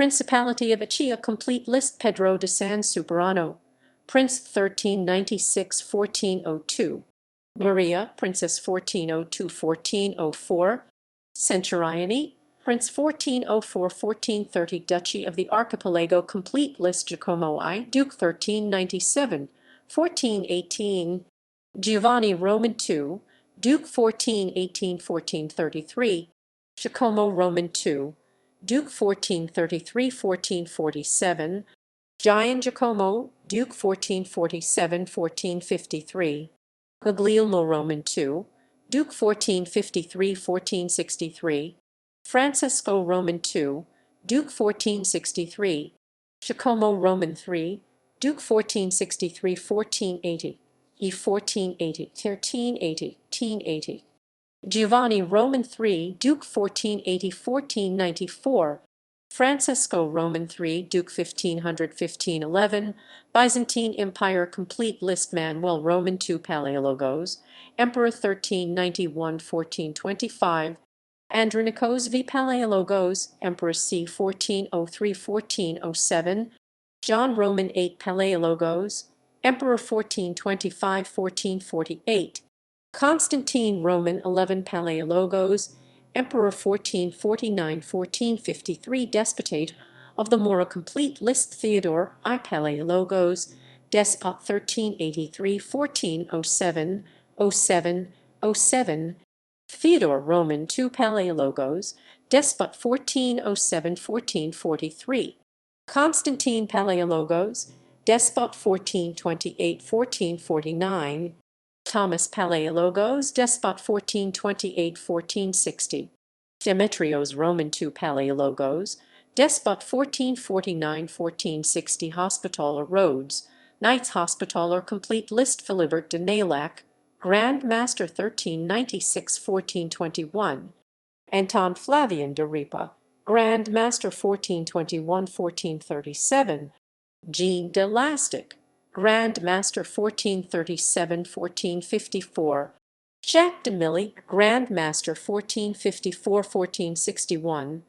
Principality of Achia complete list Pedro de San Superano, Prince 1396–1402. Maria, Princess 1402–1404. Centurione, Prince 1404–1430. Duchy of the Archipelago complete list Giacomo I, Duke 1397–1418. Giovanni Roman II, Duke 1418–1433. Giacomo Roman II, Duke 1433–1447. Gian Giacomo, Duke 1447–1453. Guglielmo Roman II, Duke 1453–1463. Francesco Roman II, Duke 1463. Giacomo Roman III, Duke 1463–1480. E 1480, 1380. Giovanni Roman III, Duke 1480–1494. Francesco Roman III, Duke 1500–1511. Byzantine Empire complete list Manuel Roman II Palaiologos, Emperor 1391–1425. Andronikos V Palaiologos, Emperor c. 1403–1407. John Roman VIII Palaiologos, Emperor 1425–1448. Constantine Roman XI Palaiologos, Emperor 1449–1453. Despotate of the Mora complete list Theodore I Palaiologos, Despot 1383–1407, 07. Theodore Roman II Palaiologos, Despot 1407–1443. Constantine Palaiologos, Despot 1428–1449. Thomas Palaiologos, Despot 1428–1460. Demetrios Roman II Palaiologos, Despot 1449–1460. Hospitaller Rhodes, Knights Hospitaller complete list Philibert de Naylac, Grandmaster 1396–1421. Anton Flavian de Ripa, Grandmaster 1421–1437. Jean de Lastic, Grandmaster 1437–1454. Jacques de Milly, Grandmaster 1454–1461.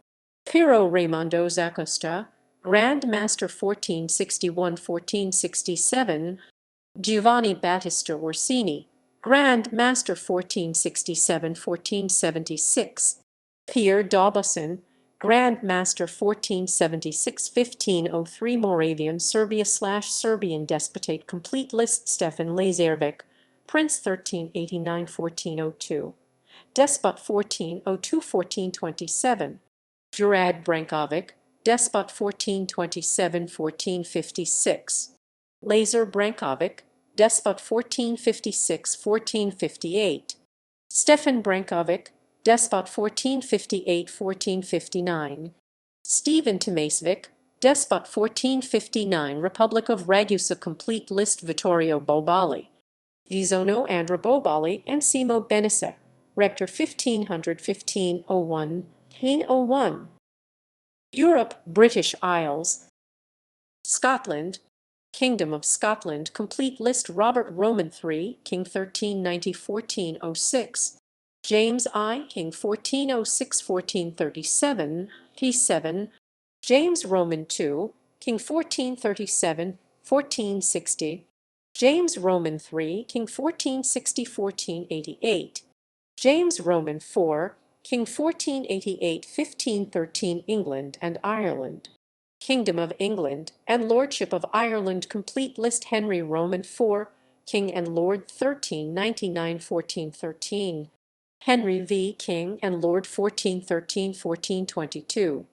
Piero Raimondo Zacosta, Grandmaster 1461–1467. Giovanni Battista Orsini, Grandmaster 1467–1476. Pierre Daubasson, Grandmaster 1476–1503. Moravian Serbia/Serbian Despotate complete list Stefan Lazarevic, Prince 1389–1402. Despot 1402–1427. Jurad Brankovic, Despot 1427–1456. Lazar Brankovic, Despot 1456–1458. Stefan Brankovic, Despot 1458–1459. Stephen Tomasevich, Despot 1459. Republic of Ragusa complete list Vittorio Bobali, Vizono Andra Bobali and Simo Benesse, Rector 1500–1501. Europe, British Isles. Scotland, Kingdom of Scotland complete list Robert Roman III, King 1390–1406. James I, King 1406–1437, p7. James Roman II, King 1437–1460. James Roman III, King 1460–1488. James Roman IV, King 1488–1513. England and Ireland. Kingdom of England and Lordship of Ireland complete list Henry Roman IV, King and Lord 1399–1413. Henry V, King and Lord 1413–1422.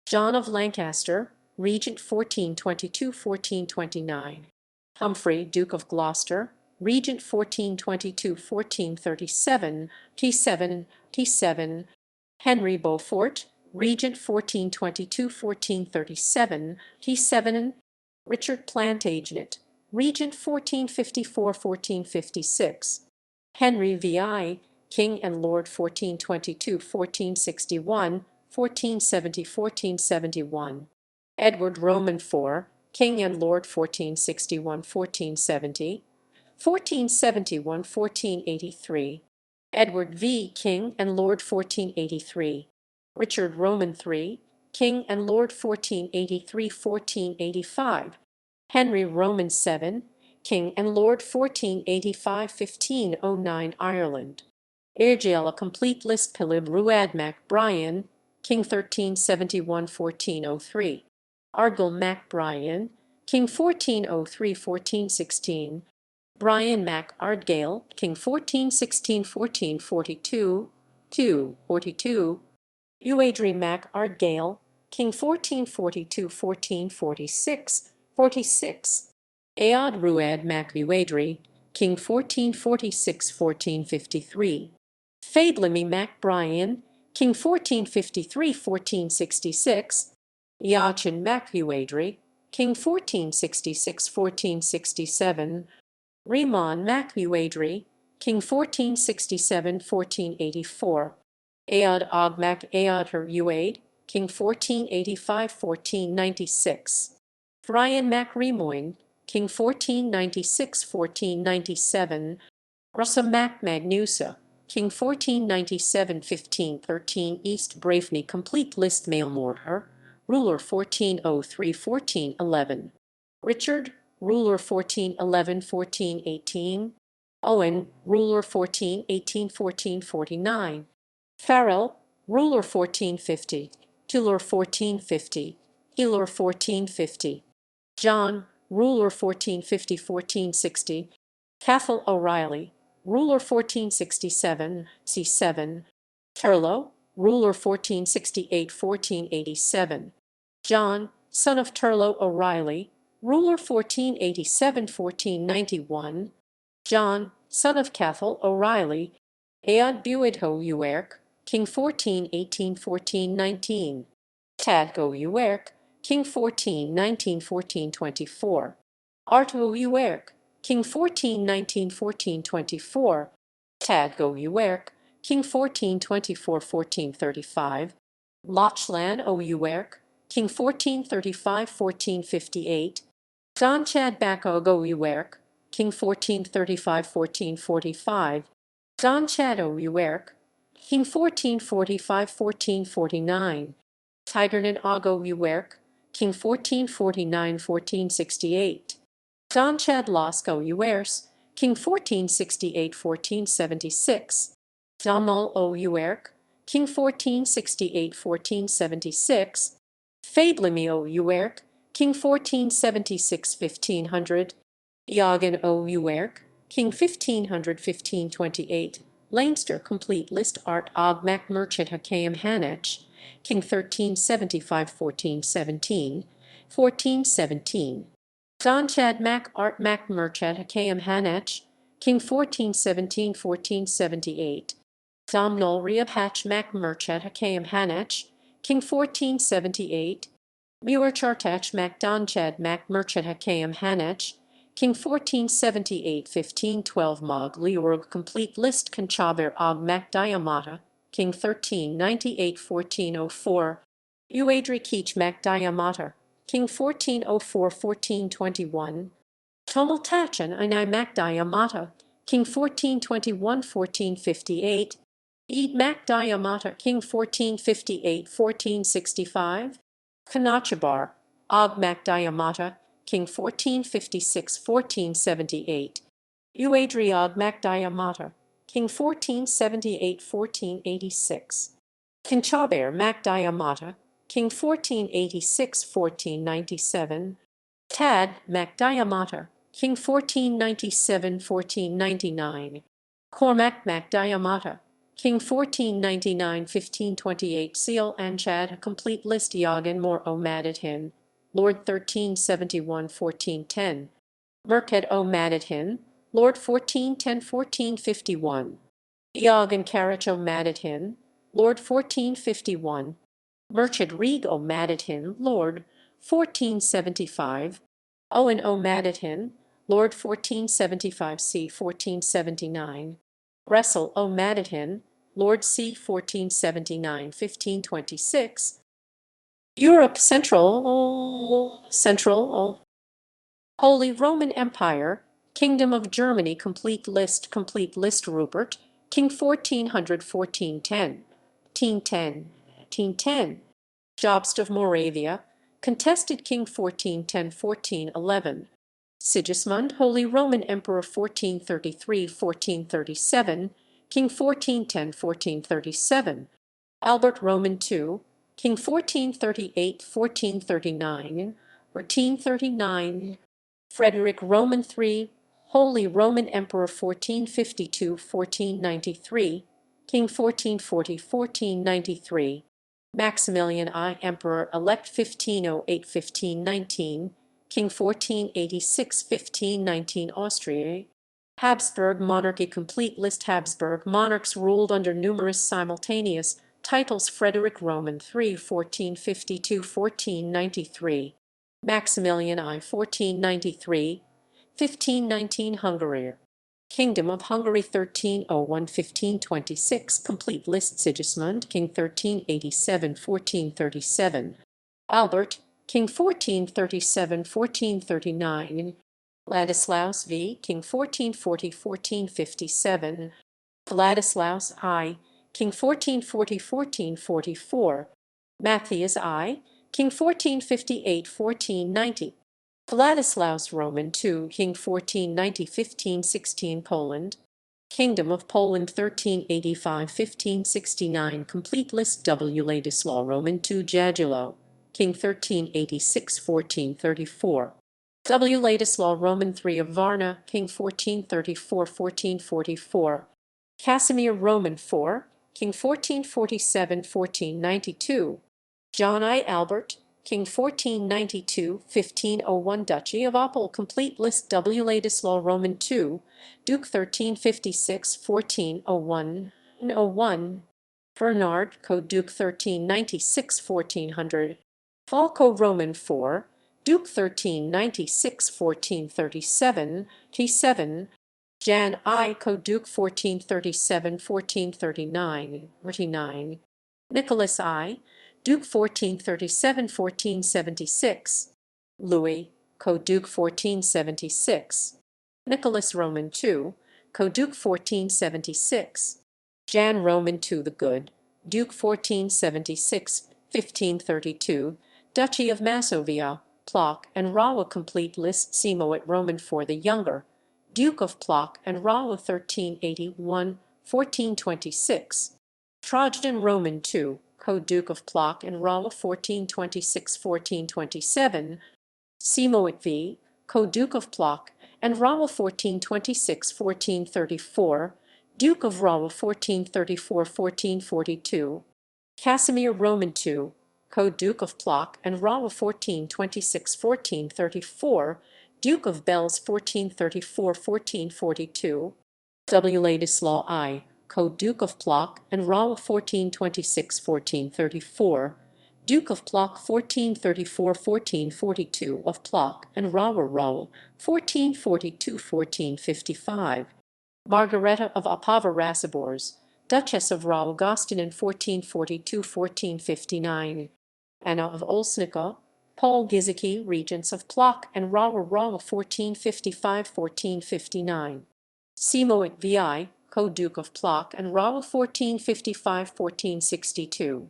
John of Lancaster, Regent 1422–1429. Humphrey, Duke of Gloucester, Regent 1422–1437, t7. Henry Beaufort, Regent 1422–1437, t7. Richard Plantagenet, Regent 1454–1456. Henry VI, King and Lord 1422–1461, 1470–1471. Edward Roman IV, King and Lord 1461–1470, 1471–1483. Edward V, King and Lord 1483. Richard Roman III, King and Lord 1483–1485. Henry Roman 7, King and Lord 1485–1509 Ireland. Erlich, a complete list. Pilib Ruad Mac Brian, King 1371–1403. Argyll Mac Brian, King 1403–1416. Brian Mac Ardgale, King 1416–1442, 42. Uadri Mac Ardgale, King 1442–1446, 46. Aod Ruad Mac Uadri, King 1446–1453. Faidlimi Mac Brian, King 1453–1466. Iachin Mac Uadri, King 1466–1467. Riemann Mac Uadri, King 1467–1484. Aod Og Mac Aodher Uaid, King 1485–1496. Brian Mac Remoyne, King 1496–1497. Russa Mac Magnusa, King 1497–1513 East Braveny complete list. Mailmortar, ruler 1403–1411. Richard, ruler 1411–1418. Owen, ruler 1418–1449. Farrell, ruler 1450. Tulor 1450. Elor 1450. John, ruler 1450–1460. Cathal O'Reilly, ruler 1467, c7. Turlough, ruler 1468–1487. John, son of Turlough O'Reilly, ruler 1487–1491. John, son of Cathal O'Reilly. Aod Buidho Uerc, King 1418–1419. Tadgo Uerc, King 1419–1424. Arto Uerc, King 1419–1424. Tadgo Uerc, King 1424–1435. Lochlan O Uerc, King 1435–1458. Don Chad Bacogo Uerc, King 1435–1445. Don Chad O Uerc, King 1445–1449. Tigernan Ogo Uerc, King 1449–1468. Don Chad Lasco Uers, King 1468–1476. Domnall O Uerc, King 1468–1476. Faidlimi O Uerc, King 1476–1500. Iagan O Uerc, King 1500–1528. Leinster complete list. Art Og Mac Merchant Hakam Hanach, King 1375–1417, 1417. Don Chad Mac Art Mac Merchant Hakam Hanach, King 1417–1478. Domnall Riab Hatch Mac Merchant Hakam Hanach, King 1478. Muir Chartach Mac Don Chad Mac Merchant Hakam Hanach, King 1478–1512. Mog Liorg complete list. Conchaber Og Mac Diamata, King 1398–1404. Uadri Keech Mac Diamata, King 1404–1421. Tomultachan Inai Mac Diamata, King 1421–1458. Eid Mac Diamata, King 1458–1465. Kanachabar, Og Mac Diamata, King 1456–1478. Uadri Og Mac Diamata, King 1478–1486. Kinchaber Mac Diamata, King 1486–1497. Tad Mac Diamata, King 1497–1499. Cormac Mac Diamata, King 1499–1528. Seal Anchad complete list. Yagan Mor O Madadhin, Lord 1371–1410. Merked O Madadhin, Lord 1410–1451. Yagan Karach O Madadhin, Lord 1451. Merchant Rig O Madadhin, Lord 1475. Owen O Madadhin, Lord 1475 c. 1479. Russell O Madadhin, Lord c. 1479–1526. Europe Central Holy Roman Empire, Kingdom of Germany complete list. Rupert, King 1400–1410. 1410. Jobst of Moravia, contested King 1410–1411. Sigismund, Holy Roman Emperor 1433–1437, King 1410–1437. Albert Roman II, King 1438–1439. Frederick Roman III, Holy Roman Emperor 1452–1493, King 1440–1493. Maximilian I, Emperor-elect 1508–1519, King 1486–1519. Austria. Habsburg monarchy. Complete list. Habsburg monarchs ruled under numerous simultaneous titles. Frederick Roman III 1452–1493. Maximilian I 1493–1519. Hungary. Kingdom of Hungary 1301–1526. Complete list. Sigismund, King 1387–1437. Albert, King 1437–1439. Ladislaus V, King 1440–1457. Vladislaus I, King 1440–1444. Matthias I, King 1458–1490. Vladislaus Roman II, King 1490–1516. Poland. Kingdom of Poland 1385–1569. Complete list. W. Ladislaw Roman II Jagiello, King 1386–1434. W. Ladislaw Roman III of Varna, King 1434–1444. Casimir Roman IV, King 1447–1492. John I. Albert, King 1492–1501. Duchy of Opel. Complete list. W. Ladislaw Roman II, Duke 1356–1401. Bernard, Co-Duke 1396–1400. Falco Roman IV, Duke 1396–1437. T7. Jan I, Co-Duke 1437–1439. Nicholas I, Duke 1437–1476. Louis, Co-Duke 1476. Nicholas Roman II, Co-Duke 1476. Jan Roman II the Good, Duke 1476–1532. Duchy of Masovia, Plock and Rawa. Complete list. Simoit Roman IV the Younger, Duke of Plock and Rawa 1381–1426. Trajan Roman II, Co-Duke of Plock and Rawa 1426–1427. Simoit V, Co-Duke of Plock and Rawa 1426–1434. Duke of Rawa 1434–1442. Casimir Roman II, Co-Duke of Plock and Rawa 1426–1434. Duke of Bells 1434–1442. W. Ladislaw I, Co-Duke of Plock and Rawa 1426–1434. Duke of Plock 1434–1442. Of Plock and Rawa 1442–1455. Margareta of Opava-Rasibors, Duchess of Rawa Gostinnen 1442–1459. Anna of Olsnica, Paul Gizicki, Regents of Plock and Rawa 1455–1459. Simoit VI, Co-Duke of Plock and Rawa 1455–1462.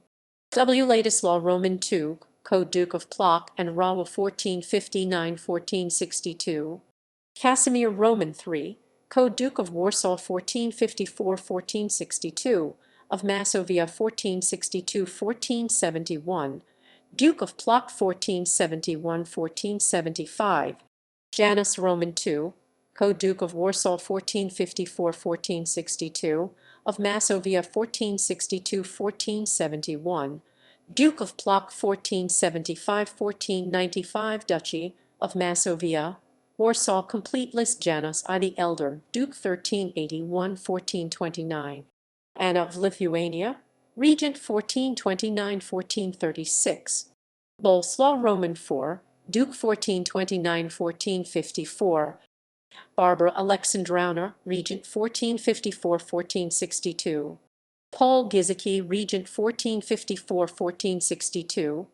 W. Ladislaw Roman II, Co-Duke of Plock and Rawa 1459–1462. Casimir Roman III, Co-Duke of Warsaw 1454–1462, of Masovia 1462–1471, Duke of Plock 1471–1475. Janus Roman II, Co-Duke of Warsaw 1454–1462, of Masovia 1462–1471, Duke of Plock 1475–1495. Duchy of Masovia, Warsaw. Complete list. Janus I the Elder, Duke 1381–1429. Anna of Lithuania, Regent 1429–1436. Boleslaw Roman IV, Duke 1429–1454. Barbara Alexandrowna, Regent 1454–1462. Paul Gizicki, Regent 1454–1462.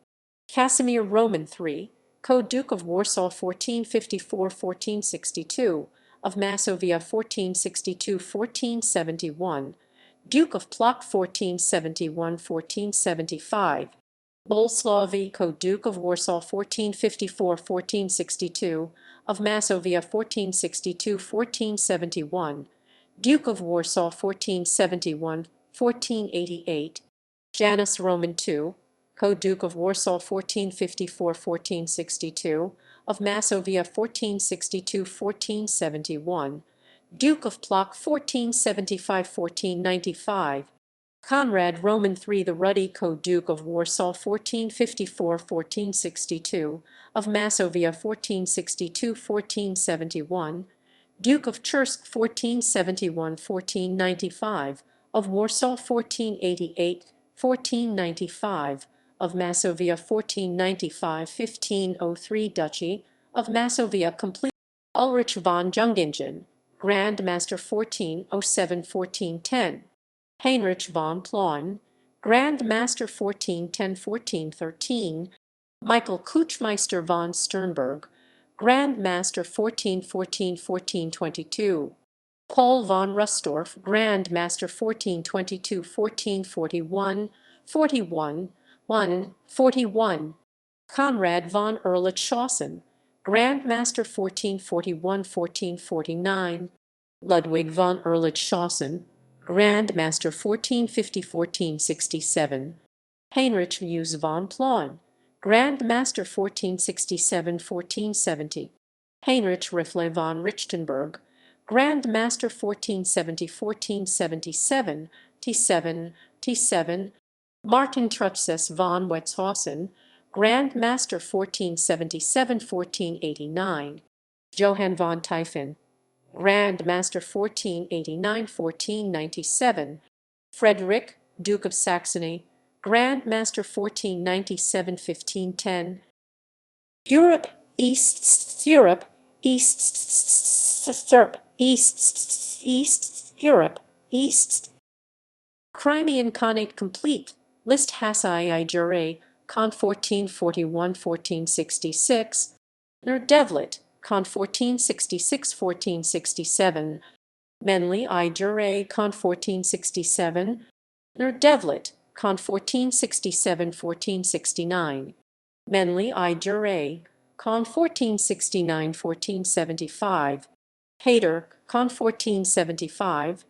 Casimir Roman III, Co-Duke of Warsaw 1454–1462, of Masovia 1462–1471, Duke of Plock 1471–1475. Bolesławico, Duke of Warsaw 1454–1462, of Masovia 1462–1471, Duke of Warsaw 1471–1488, Janus Roman II, co-Duke of Warsaw 1454–1462, of Masovia 1462–1471, Duke of Plock 1475–1495, Conrad Roman III the Ruddy, co-Duke of Warsaw 1454–1462, of Masovia 1462–1471, Duke of Chursk 1471–1495, of Warsaw 1488–1495, of Masovia 1495–1503, Duchy of Masovia complete. Ulrich von Jungingen, Grandmaster 1407–1410. Heinrich von Plauen, Grandmaster 1410–1413, Michael Kuchmeister von Sternberg, Grandmaster 1414–1422, Paul von Rustorf, Grandmaster 1422–1441, 41, 41, Conrad von Erlich Shawson, Grandmaster 1441–1449, Ludwig von Erlich Shawson, Grandmaster 1450–1467, Heinrich Hughes von Plauen, Grandmaster 1467–1470, Heinrich Rifle von Richtenberg, Grandmaster 1470–1477, T7, Martin Truchsess von Wetzhausen, Grandmaster 1477–1489, Johann von Typhon, Grandmaster 1489–1497, Frederick, Duke of Saxony, Grandmaster 1497–1510, Europe, East Europe, East Europe, East. Crimean Khanate complete. List Hasai I Jure, Con 1441–1466, Nerdevlet, Con 1466–1467, Menli I Jure, Con 1467, Nerdevlet, Con 1467–1469, Menli I Jure, Con 1469–1475, Hayter, Con 1475,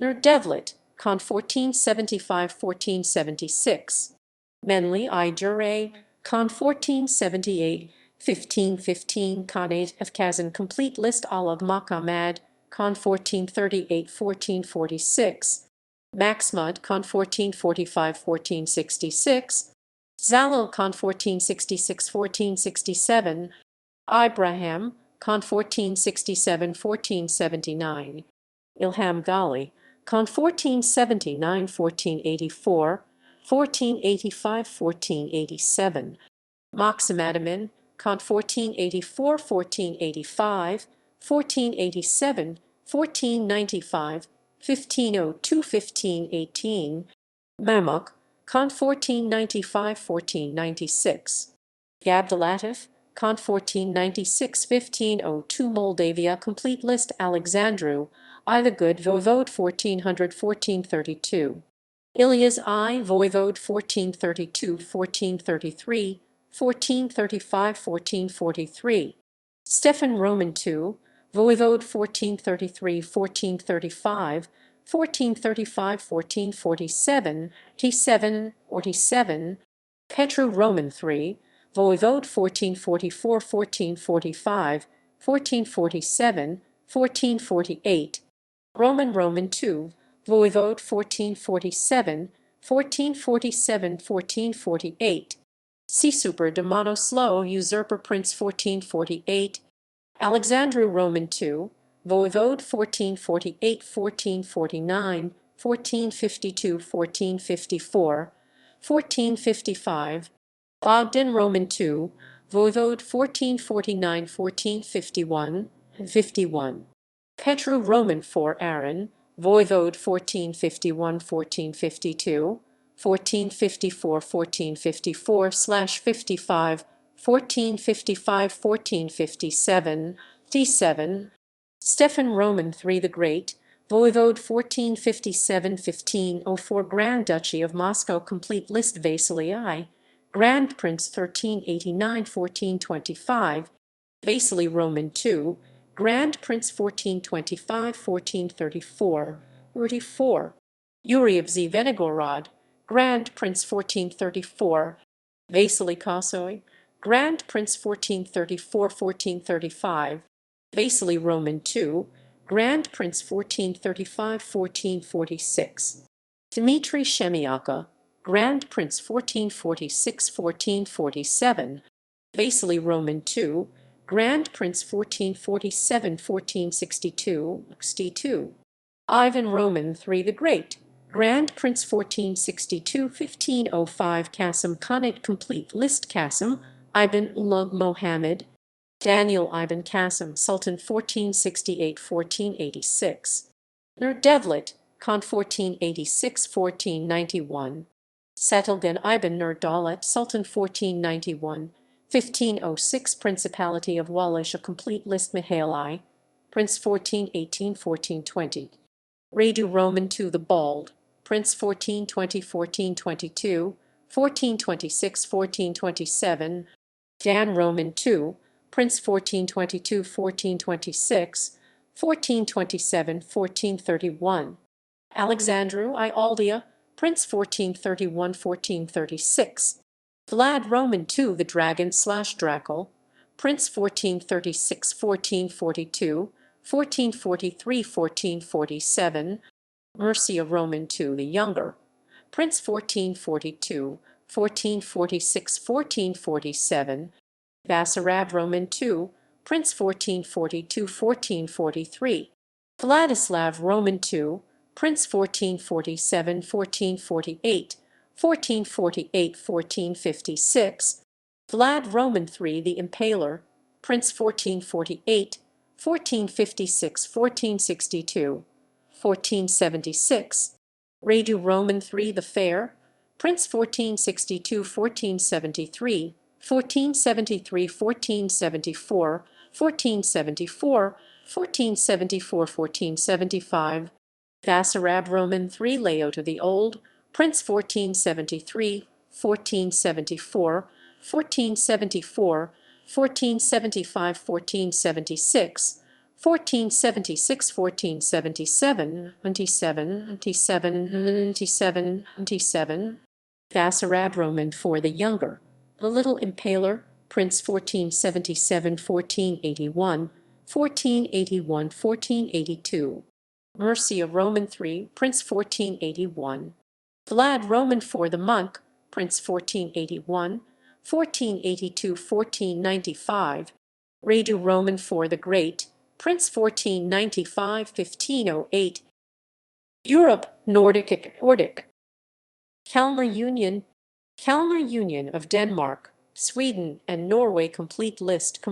Nerdevlet, Con 1475–1476, Menli I Jure, Con 1478–1515, Khanate of Kazan complete list Olav Makamad, Con 1438–1446, Maxmud, Con 1445–1466, Zalal, Con 1466–1467, Ibrahim, Con 1467–1479, Ilham Ghali, Con 1479–1484, 1485–1487, Maxim Adamin, Con 1484–1485, 1487, 1495, 1502–1518, Mamuk, Con 1495–1496, Gabdalatif, Con 1496–1502, Moldavia complete list Alexandru, I the Good Voivode 1400–1432, Ilyas I Voivode 1432–1433, 1435–1443, Stefan Roman II, Voivode 1433–1435, 1435–1447, T7, Petru Roman III, Voivode 1444–1445, 1447, 1448, Roman II, Voivode 1447, 1447, 1448, Super de Monoslow, Usurper Prince 1448, Alexandru Roman II, Voivode 1448, 1449, 1452, 1454, 1455, Bogdan Roman II, Voivode 1449, 1451, 51. Petru Roman IV Aaron, Voivode 1451–1452, 1454–1454/55, 1455–1457, D7. Stefan Roman III the Great, Voivode 1457–1504, Grand Duchy of Moscow complete list Vasily I, Grand Prince 1389–1425, Vasily Roman II, Grand Prince 1425–1434, 34. Yuri of Zvenigorod, Grand Prince 1434, Vasily Kossoy, Grand Prince 1434–1435, Vasily Roman II, Grand Prince 1435–1446, Dmitry Shemyaka, Grand Prince 1446–1447, Vasily Roman II, Grand Prince 1447–1462, 62. Ivan Roman III the Great, Grand Prince 1462–1505, Kasim Khan. Complete list. Kasim Ivan Ulugh Mohammed, Daniel Ivan Kasim, Sultan 1468–1486. Nur Devlet Khan 1486–1491. Setilgan Ibn Nur Dawlat, Sultan 1491–1506. Principality of Wallace. A complete list. Mihail I, Prince 1418–1420. Radu Roman II the Bald, Prince 1420–1422, 1426–1427. Dan Roman II, Prince 1422–1426, 1427–1431. Alexandru I Aldea, Prince 1431–1436. Vlad Roman II the Dragon/Dracal, Prince 1436–1442, 1443–1447. Mercia Roman II the Younger, Prince 1442, 1446–1447. Basarab Roman II, Prince 1442–1443. Vladislav Roman II, Prince 1447–1448, 1448–1456. Vlad Roman III the Impaler, Prince 1448, 1456–1462, 1476. Radu Roman III the Fair, Prince 1462–1473, 1473–1474, 1474, 1474–1475. Vasarab Roman III Leota the Old, Prince 1473, 1474, 1474, 1475, 1476, 1476, 1477, 27, 27, 27, 27. Vasarab Roman IV the Younger, the Little Impaler, Prince 1477, 1481, 1481, 1482. Mercia Roman III, Prince 1481. Vlad Roman IV the Monk, Prince 1481, 1482, 1495. Radu Roman IV the Great, Prince 1495, 1508. Europe, Nordic. Kalmar Union of Denmark, Sweden, and Norway. Complete list.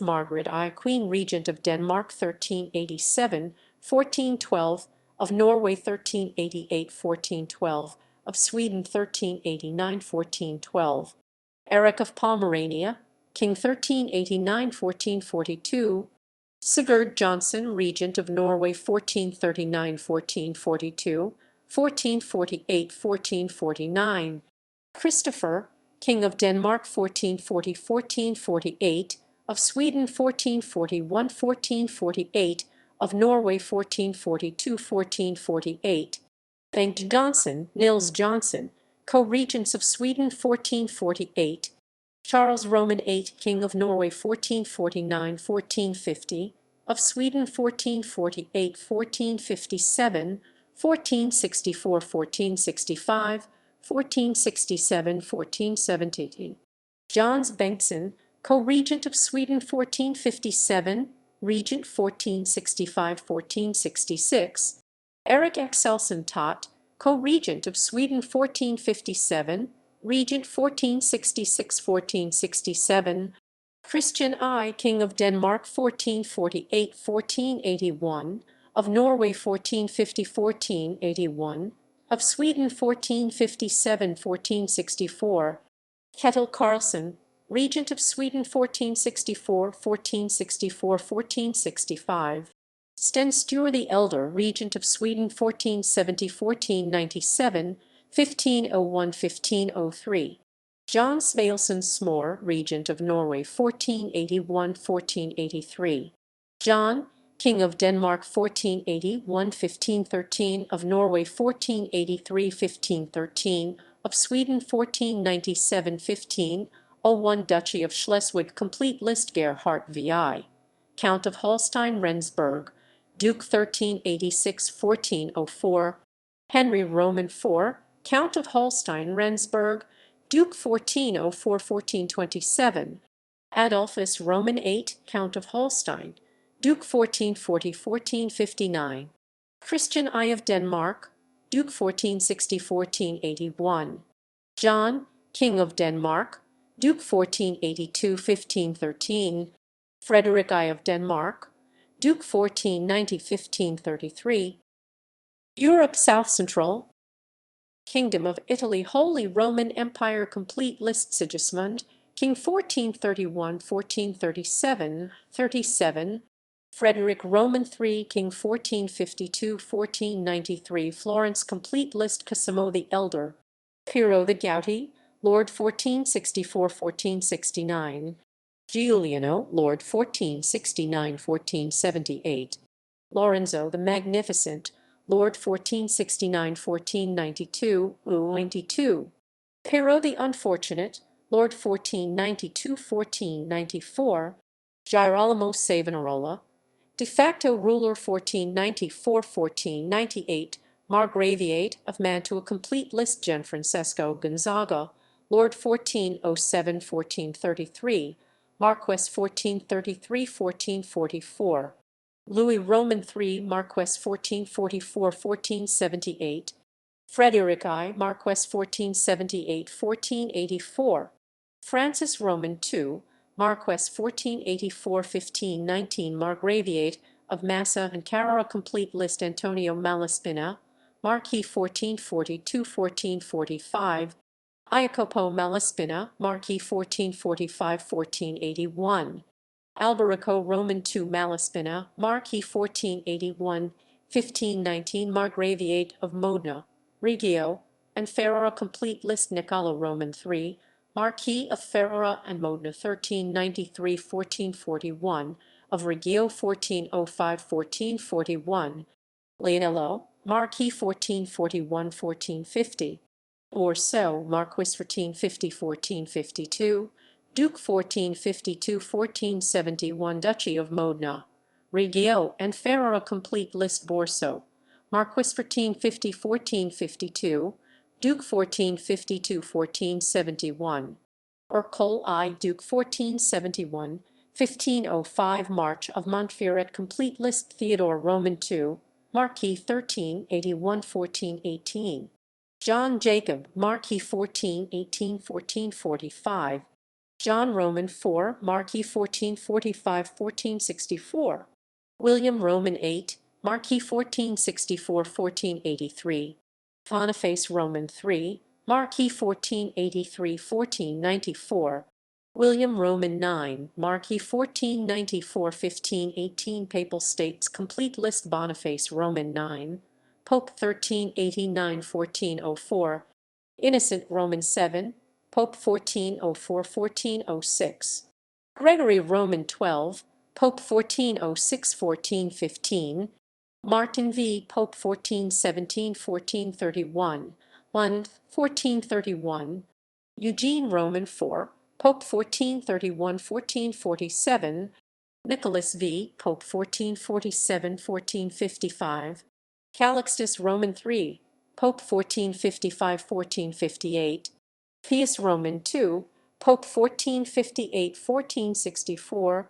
Margaret I, Queen Regent of Denmark 1387–1412, of Norway 1388–1412, of Sweden 1389–1412. Eric of Pomerania, King 1389–1442. Sigurd Johnson, Regent of Norway 1439–1442, 1448–1449. Christopher, King of Denmark 1440–1448, of Sweden 1441–1448, of Norway 1442–1448. Bengt Johnson, Nils Johnson, co-regents of Sweden 1448. Charles Roman VIII, King of Norway 1449–1450, of Sweden 1448–1457, 1464–1465, 1467–1470. Johns Bengtsson, co-regent of Sweden 1457, regent 1465–1466. Eric Axelsson Tott, co-regent of Sweden 1457, regent 1466–1467. Christian I, King of Denmark 1448–1481, of Norway 1450–1481, of Sweden 1457–1464. Ketil Karlsson, regent of Sweden 1464–1465. Sten Sture the Elder, regent of Sweden 1470–1497, 1501–1503. John Smailson Smore, Regent of Norway 1481–1483. John, King of Denmark 1481–1513, of Norway 1483–1513, of Sweden 1497–1501, Duchy of Schleswig, complete list. Gerhard VI, Count of Holstein-Rendsburg, Duke 1386–1404. Henry Roman IV, Count of Holstein-Rendsburg, Duke 1404–1427. Adolphus Roman VIII, Count of Holstein, Duke 1440–1459. Christian I of Denmark, Duke 1460–1481. John, King of Denmark, Duke 1482–1513. Frederick I of Denmark, Duke 1490–1533. Europe South Central. Kingdom of Italy, Holy Roman Empire, complete list. Sigismund, King 1431–1437–37. Frederick Roman III, King 1452–1493. Florence, complete list. Cosimo the Elder, Piero the Gouty, Lord 1464–1469. Giuliano, Lord 1469–1478. Lorenzo the Magnificent, Lord 1469–1492. Pero the Unfortunate, Lord 1492–1494. Girolamo Savonarola, de facto ruler 1494–1498. Margraviate of Mantua, complete list. Gianfrancesco Gonzaga, Lord 1407–1433. Marquess 1433–1444. Louis Roman III, Marquess 1444–1478. Frederick I, Marquess 1478–1484. Francis Roman II, Marquess 1484–1519. Margraviate of Massa and Carrara, complete list. Antonio Malaspina, Marquis 1442–1445. Iacopo Malaspina, Marquis 1445–1481. Alberico Roman II Malaspina, Marquis 1481–1519. Margraviate of Modena, Reggio, and Ferrara, complete list. Niccolo Roman III, Marquis of Ferrara and Modena 1393–1441, of Reggio 1405–1441. Leonello, Marquis 1441–1450. Orso, Marquis 1450–1452. Duke 1452–1471. Duchy of Modena, Reggio, and Ferrara, complete list. Borso, Marquis 1450–1452. Duke 1452–1471. Ercole I, Duke 1471–1505. March of Montferrat, complete list. Theodore Roman II, Marquis 1381–1418. John Jacob, Marquis 1418–1445. John Roman IV, Marquis 1445–1464. William Roman VIII, Marquis 1464–1483. Boniface Roman III, Marquis 1483–1494. William Roman IX, Marquis 1494–1518. Papal States, complete list. Boniface Roman IX, Pope 1389–1404. Innocent Roman VII, Pope 1404–1406. Gregory Roman XII, Pope 1406–1415. Martin V, Pope 1417–1431. Lund, 1431. Eugene Roman IV, Pope 1431–1447. Nicholas V, Pope 1447–1455. Calixtus Roman III, Pope 1455–1458. Pius Roman II, Pope 1458–1464.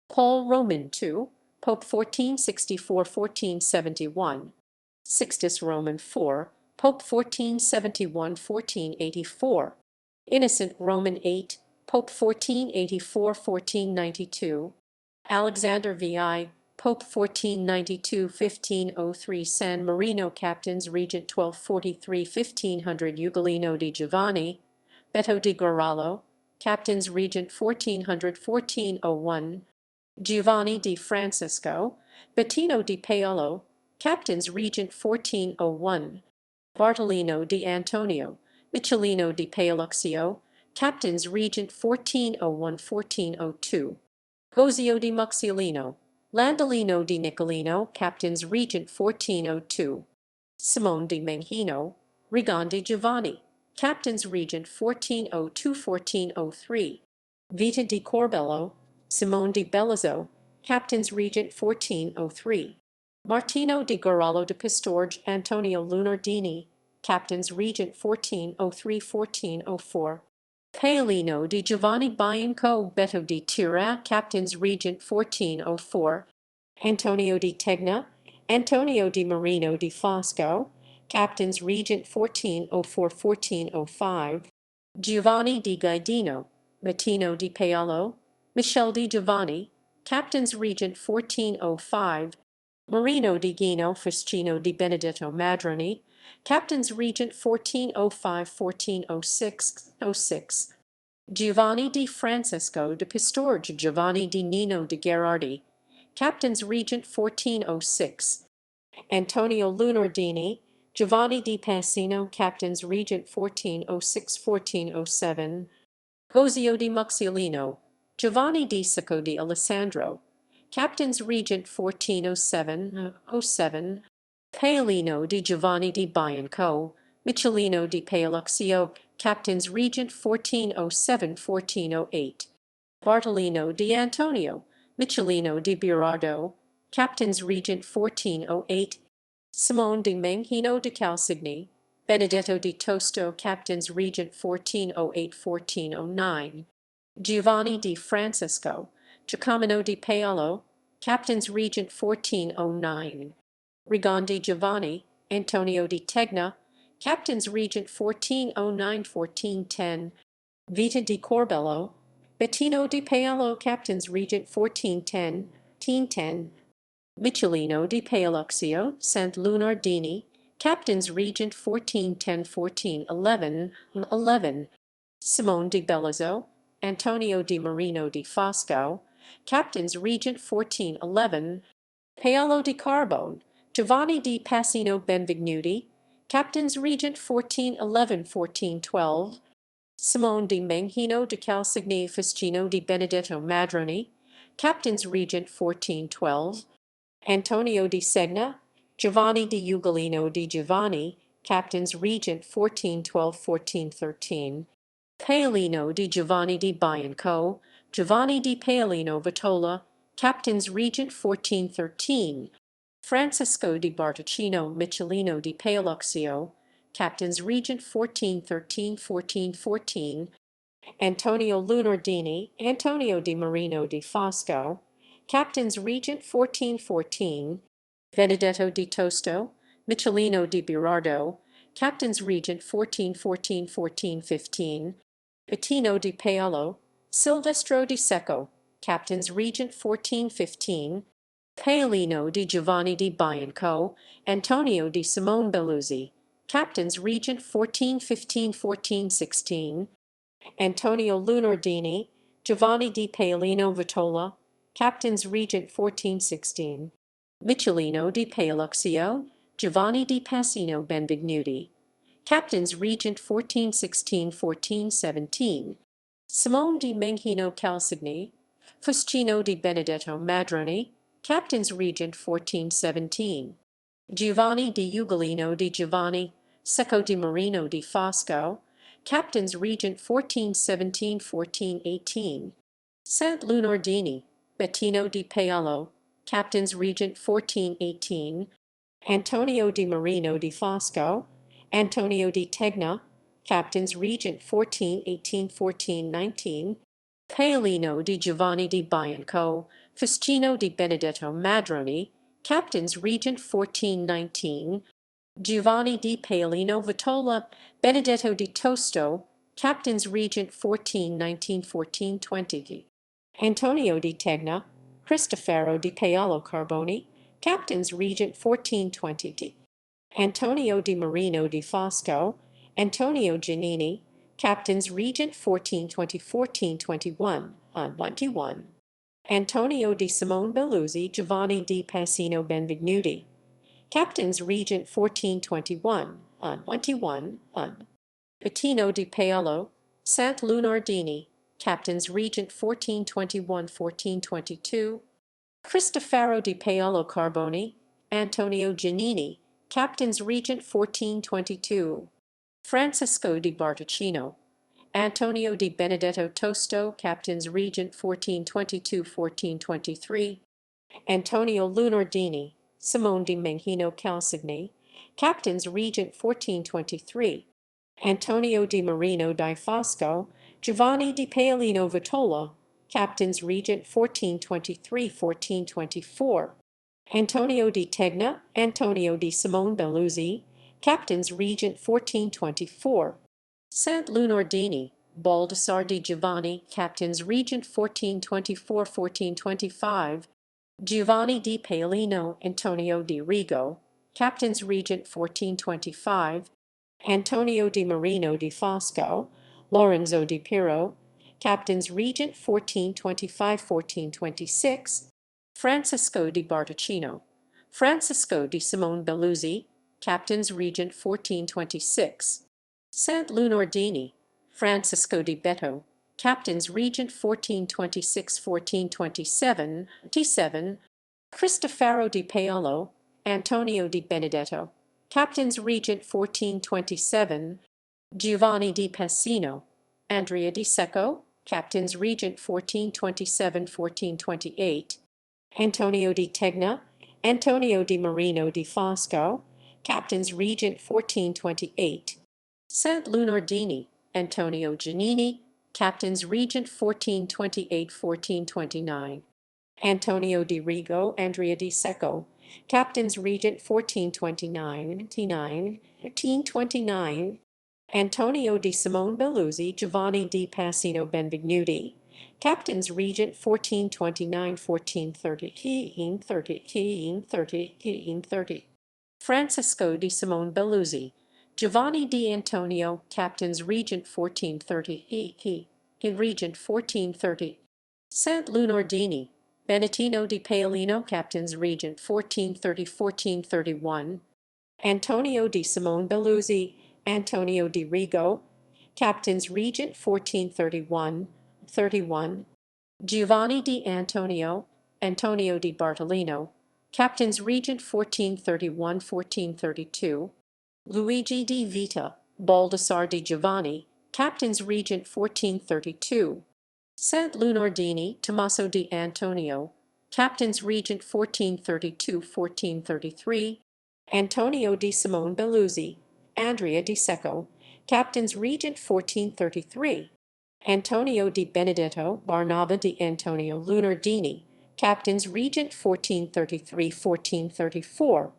Paul Roman II, Pope 1464–1471. Sixtus Roman IV, Pope 1471–1484. Innocent Roman VIII, Pope 1484–1492. Alexander VI, Pope 1492–1503. San Marino, Captains Regent 1243–1500. Ugolino di Giovanni, Beto di Garallo, Captains Regent 1400–1401. Giovanni di Francisco, Bettino di Paolo, Captains Regent 1401. Bartolino di Antonio, Michelino di Paoluxio, Captains Regent 1401–1402. Gozio di Muxolino, Landolino di Nicolino, Captains Regent 1402. Simone di Menghino, Rigon di Giovanni, Captains Regent 1402–1403. Vita di Corbello, Simone di Bellozo, Captains Regent 1403. Martino di Goralo de Pistorge, Antonio Lunardini, Captains Regent 1403–1404. Paolino di Giovanni Bianco, Beto di Tira, Captains Regent 1404. Antonio di Tegna, Antonio di Marino di Fosco, Captains Regent 1404–1405. Giovanni di Gaidino, Mattino di Paolo, Michel di Giovanni, Captains Regent 1405. Marino di Gino, Fuscino di Benedetto Madroni, Captains Regent 1405–1406. Giovanni di Francesco de Pistorge, Giovanni di Nino de Gherardi, Captains Regent 1406. Antonio Lunardini, Giovanni di Passino, Captains Regent 1406–1407. Gozio di Muxolino, Giovanni di Sacco di Alessandro, Captains Regent 1407–07. Paolino di Giovanni di Bianco, Michelino di Paoluxio, Captains Regent 1407–1408. Bartolino di Antonio, Michelino di Birardo, Captains Regent 1408. Simone di Menghino di Calsigny, Benedetto di Tosto, Captains Regent 1408–1409. Giovanni di Francesco, Giacomino di Paolo, Captains Regent 1409. Rigon di Giovanni, Antonio di Tegna, Captains Regent 1409–1410. Vita di Corbello, Bettino di Paolo, Captains Regent 1410–1010. Michelino di Paoluxio, Sant Lunardini, Captains Regent 1410–1411. Simone di Bellozo, Antonio di Marino di Fosco, Captains Regent 1411. Paolo di Carbone, Giovanni di Passino Benvignuti, Captains Regent 1411–1412. Simone di Menghino di Calsigny, Fuscino di Benedetto Madroni, Captains Regent 1412. Antonio di Segna, Giovanni di Ugolino di Giovanni, Captains Regent 1412–1413. Paolino di Giovanni di Bianco, Giovanni di Paolino Vitola, Captains Regent 1413. Francisco di Bartocino, Michelino di Paoluxio, Captains Regent 1413–1414. Antonio Lunardini, Antonio di Marino di Fosco, Captains Regent 1414. Benedetto di Tosto, Michelino di Birardo, Captains Regent 1414–1415. Bettino di Paolo, Silvestro di Secco, Captains Regent 1415. Paolino di Giovanni di Bianco, Antonio di Simone Belluzzi, Captains Regent 1415–1416. Antonio Lunardini, Giovanni di Paolino Vitola, Captains Regent 1416. Michelino di Paoluxio, Giovanni di Passino Benvignuti, Captains Regent 1416–1417. Simone di Menghino Calsigny, Fuscino di Benedetto Madroni, Captains Regent 1417. Giovanni di Ugolino di Giovanni, Secco di Marino di Fosco, Captains Regent 1417–1418. Sant Lunardini, Bettino di Paolo, Captains Regent 1418. Antonio di Marino di Fosco, Antonio di Tegna, Captains Regent 1418–1419. Paolino di Giovanni di Bianco, Fuscino di Benedetto Madroni, Captains Regent 1419. Giovanni di Paolino Vitola, Benedetto di Tosto, Captains Regent 1419–1420. Antonio di Tegna, Cristofero di Paolo Carboni, Captains Regent 1420. Antonio di Marino di Fosco, Antonio Giannini, Captains Regent 1420–1421. Antonio di Simone Belluzzi, Giovanni di Passino Benvignuti, Captains Regent 1421. Bettino di Paolo, Sant Lunardini, Captains Regent 1421–1422, Cristofaro di Paolo Carboni, Antonio Giannini, Captains Regent 1422, Francisco di Bartocino, Antonio di Benedetto Tosto, Captains Regent 1422–1423, Antonio Lunardini, Simone di Menghino Calcigni, Captains Regent 1423, Antonio di Marino di Fosco, Giovanni di Paolino Vitola, Captains Regent 1423–1424, Antonio di Tegna, Antonio di Simone Belluzzi, Captains Regent 1424, Sant Lunardini, Baldassar di Giovanni, Captains Regent 1424–1425, Giovanni di Paolino, Antonio di Rigo, Captains Regent 1425, Antonio di Marino di Fosco, Lorenzo di Piro, Captains Regent 1425–1426, Francisco di Bartocino, Francisco di Simone Belluzzi, Captains Regent 1426, Sant Lunardini, Francisco di Betto, Captains Regent 1426–1427, T7, Cristofaro di Paolo, Antonio di Benedetto, Captains Regent 1427, Giovanni di Passino, Andrea di Secco, Captains Regent 1427–1428, Antonio di Tegna, Antonio di Marino di Fosco, Captains Regent 1428, Sant Lunardini, Antonio Giannini, Captains Regent 1428–1429, Antonio di Rigo, Andrea di Secco, Captains Regent 1429–1529, Antonio di Simone Belluzzi, Giovanni di Passino Benvenuti, Captains Regent 1429–1430, Francisco di Simone Belluzzi, Giovanni di Antonio, Captains Regent 1430, Regent 1430, Sant Lunardini, Benettino di Paolino, Captains Regent 1430–1431, Antonio di Simone Belluzzi, Antonio di Rigo, Captains Regent 1431–31, Giovanni di Antonio, Antonio di Bartolino, Captains Regent 1431–1432, Luigi di Vita, Baldassar di Giovanni, Captains Regent 1432, Sant Lunardini, Tommaso di Antonio, Captains Regent 1432–1433, Antonio di Simone Belluzzi, Andrea di Secco, Captains Regent 1433, Antonio di Benedetto, Barnaba di Antonio Lunardini, Captains Regent 1433–1434,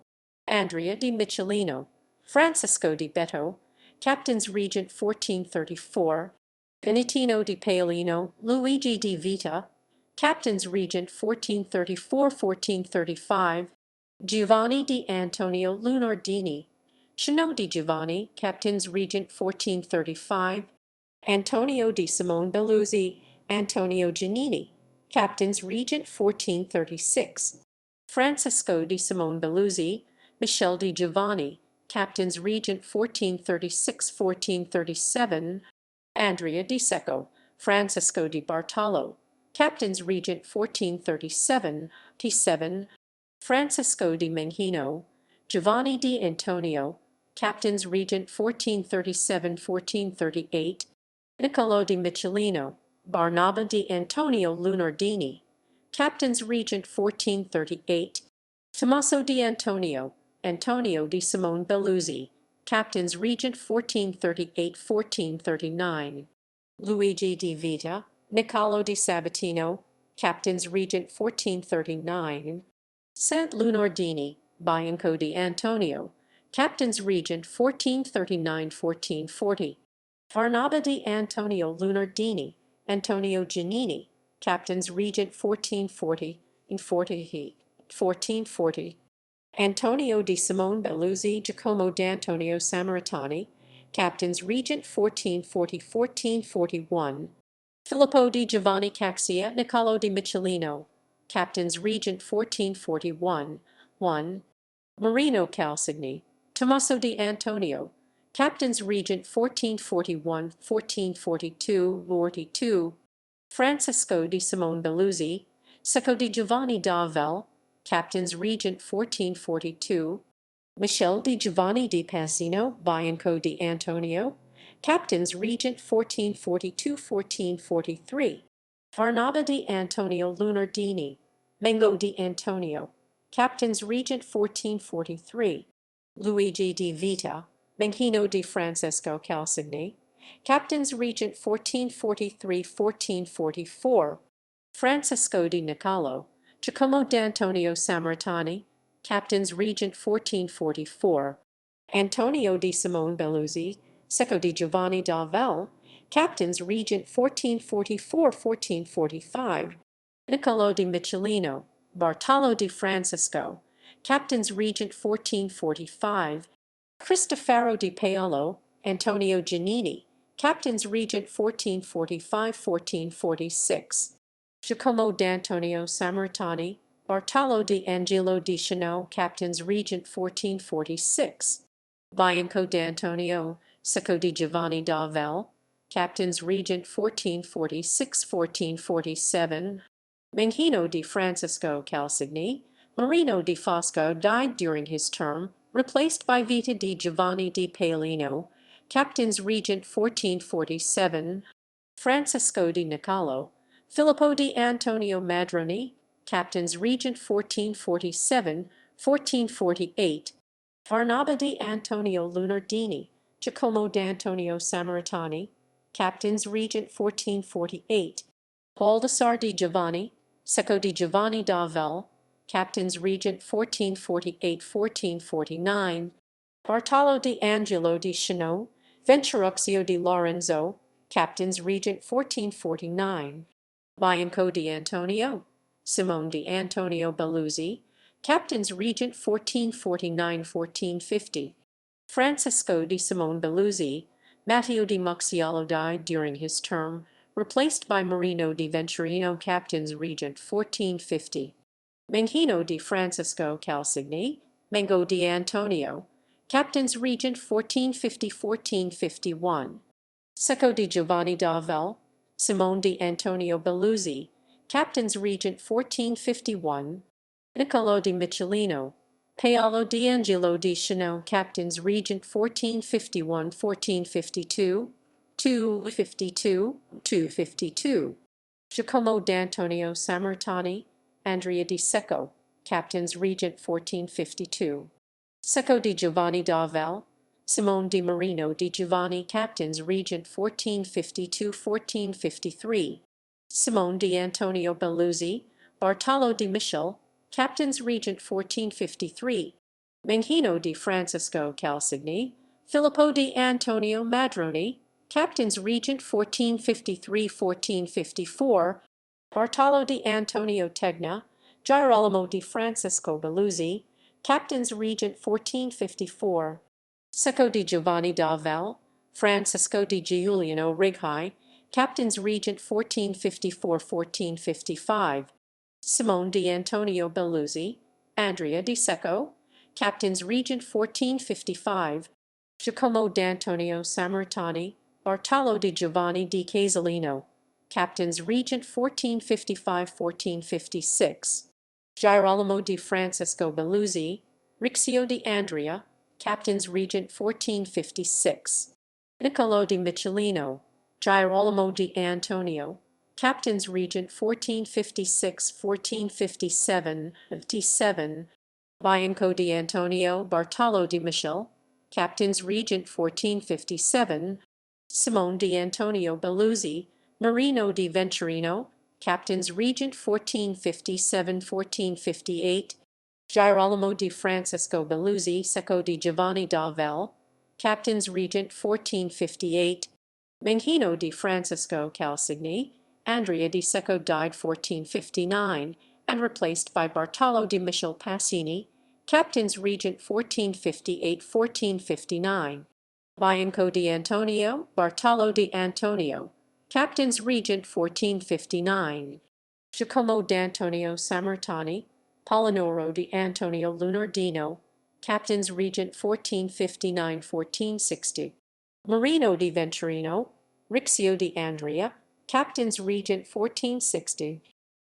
Andrea di Michelino, Francisco di Betto, Captains Regent 1434, Benitino di Paolino, Luigi di Vita, Captains Regent 1434–1435, Giovanni di Antonio Lunardini, Chino di Giovanni, Captains Regent 1435, Antonio di Simone Belluzzi, Antonio Giannini, Captains Regent 1436, Francisco di Simone Belluzzi, Michel di Giovanni, Captains Regent 1436–1437, Andrea di Secco, Francisco di Bartolo, Captains Regent 1437–7, Francisco di Menghino, Giovanni di Antonio, Captains Regent 1437–1438, Niccolò di Michelino, Barnaba di Antonio Lunardini, Captains Regent 1438, Tommaso di Antonio, Antonio di Simone Belluzzi, Captains Regent 1438–1439, Luigi di Vita, Niccolò di Sabatino, Captains Regent 1439, Sant Lunardini, Bianco di Antonio, Captains Regent 1439–1440, Barnaba di Antonio Lunardini, Antonio Giannini, Captains Regent 1440–1440, Antonio di Simone Belluzzi, Giacomo d'Antonio Samaritani, Captains Regent 1440–1441, Filippo di Giovanni Caxia, Niccolò di Michelino, Captains Regent 1441, 1, Marino Calcigni, Tommaso di Antonio, Captains Regent 1441-1442-42, Francisco di Simone Belluzzi, Secco di Giovanni da Vel, Captains Regent 1442, Michel di Giovanni di Pasino, Bianco di Antonio, Captains Regent 1442-1443, Barnaba di Antonio Lunardini, Mengo di Antonio, Captains Regent 1443, Luigi di Vita, Menghino di Francesco Calsigni, Captains Regent 1443-1444, Francisco di Nicolo, Giacomo d'Antonio Sammartani, Captains Regent 1444, Antonio di Simone Belluzzi, Secco di Giovanni da Vel, Captains Regent 1444-1445, Niccolo di Michelino, Bartolo di Francisco, Captains Regent 1445, Cristofaro di Paolo, Antonio Giannini, Captains Regent 1445-1446, Giacomo d'Antonio Sammartani, Bartolo di Angelo di Chino, Captains Regent 1446, Bianco d'Antonio, Secco di Giovanni da Vel, Captains Regent 1446-1447, Menghino di Francisco Calsigni, Marino di Fosco died during his term, replaced by Vita di Giovanni di Paolino, Captains Regent 1447, Francisco di Nicolo, Filippo di Antonio Madroni, Captains Regent 1447-1448, Barnaba di Antonio Lunardini, Giacomo d'Antonio Sammartani, Captains Regent 1448, Baldassar di Giovanni, Secco di Giovanni da Vel, Captains Regent 1448-1449, Bartolo di Angelo di Chino, Venturuccio di Lorenzo, Captains Regent 1449, Bianco di Antonio, Simone di Antonio Belluzzi, Captains Regent 1449-1450, Francisco di Simone Belluzzi, Matteo di Muxiolo died during his term, replaced by Marino di Venturino, Captains Regent 1450, Menghino di Francisco Calsigni, Mengo di Antonio, Captains Regent 1450-1451, Secco di Giovanni da Vel, Simone di Antonio Belluzzi, Captains Regent 1451, Niccolo di Michelino, Paolo di Angelo di Chino, Captains Regent 1451-1452, 252, Giacomo d'Antonio Sammartani, Andrea di Secco, Captains Regent 1452, Secco di Giovanni da Vel, Simone di Marino di Giovanni, Captains Regent 1452-1453, Simone di Antonio Belluzzi, Bartolo di Michel, Captains Regent 1453, Menghino di Francisco Calsigni, Filippo di Antonio Madroni, Captains Regent 1453-1454, Bartolo di Antonio Tegna, Girolamo di Francisco Belluzzi, Captains Regent 1454, Secco di Giovanni da Vel, Francisco di Giuliano Righai, Captains Regent 1454-1455, Simone di Antonio Belluzzi, Andrea di Secco, Captains Regent 1455, Giacomo d'Antonio Sammartani, Bartolo di Giovanni di Casalino, Captains Regent 1455-1456, Girolamo di Francisco Belluzzi, Rixio di Andrea, Captains Regent 1456, Niccolo di Michelino, Girolamo di Antonio, Captains Regent 1456-1457, 57, Bianco di Antonio, Bartolo di Michel, Captains Regent 1457, Simone di Antonio Belluzzi, Marino di Venturino, Captains Regent 1457-1458, Girolamo di Francisco Belluzzi, Secco di Giovanni da Vel, Captains Regent 1458, Menghino di Francisco Calsigni, Andrea di Secco died 1459, and replaced by Bartolo di Michel Passini, Captains Regent 1458-1459, Bianco di Antonio, Bartolo di Antonio, Captains Regent 1459, Giacomo d'Antonio Sammartani, Polinoro di Antonio Lunardino, Captains Regent 1459–1460. Marino di Venturino, Rixio di Andria, Captains Regent 1460.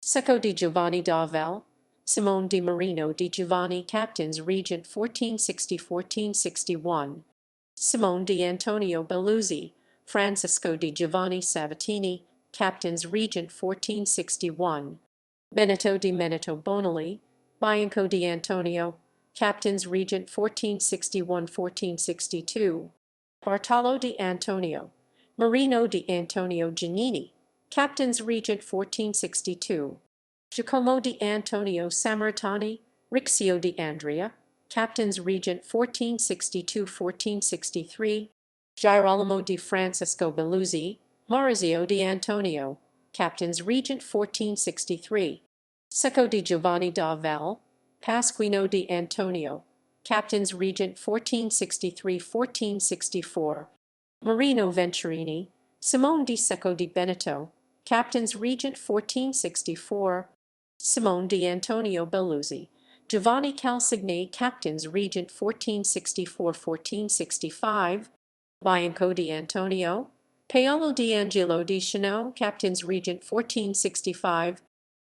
Secco di Giovanni d'Avel, Simone di Marino di Giovanni, Captains Regent 1460–1461. Simone di Antonio Belluzzi, Francisco di Giovanni Sabatini, Captains Regent 1461. Benito di Menito Bonelli, Bianco di Antonio, Captains Regent 1461–1462. Bartolo di Antonio, Marino di Antonio Giannini, Captains Regent 1462. Giacomo di Antonio Sammartani, Rixio di Andria, Captains Regent 1462–1463. Girolamo di Francisco Belluzzi, Maurizio di Antonio, Captains Regent 1463. Secco di Giovanni d'Avel, Pasquino di Antonio, Captains Regent 1463–1464. Marino Venturini, Simone di Secco di Benito, Captains Regent 1464. Simone di Antonio Belluzzi, Giovanni Calsigny, Captains Regent 1464–1465. Bianco di Antonio, Paolo di Angelo di Chino, Captains Regent 1465.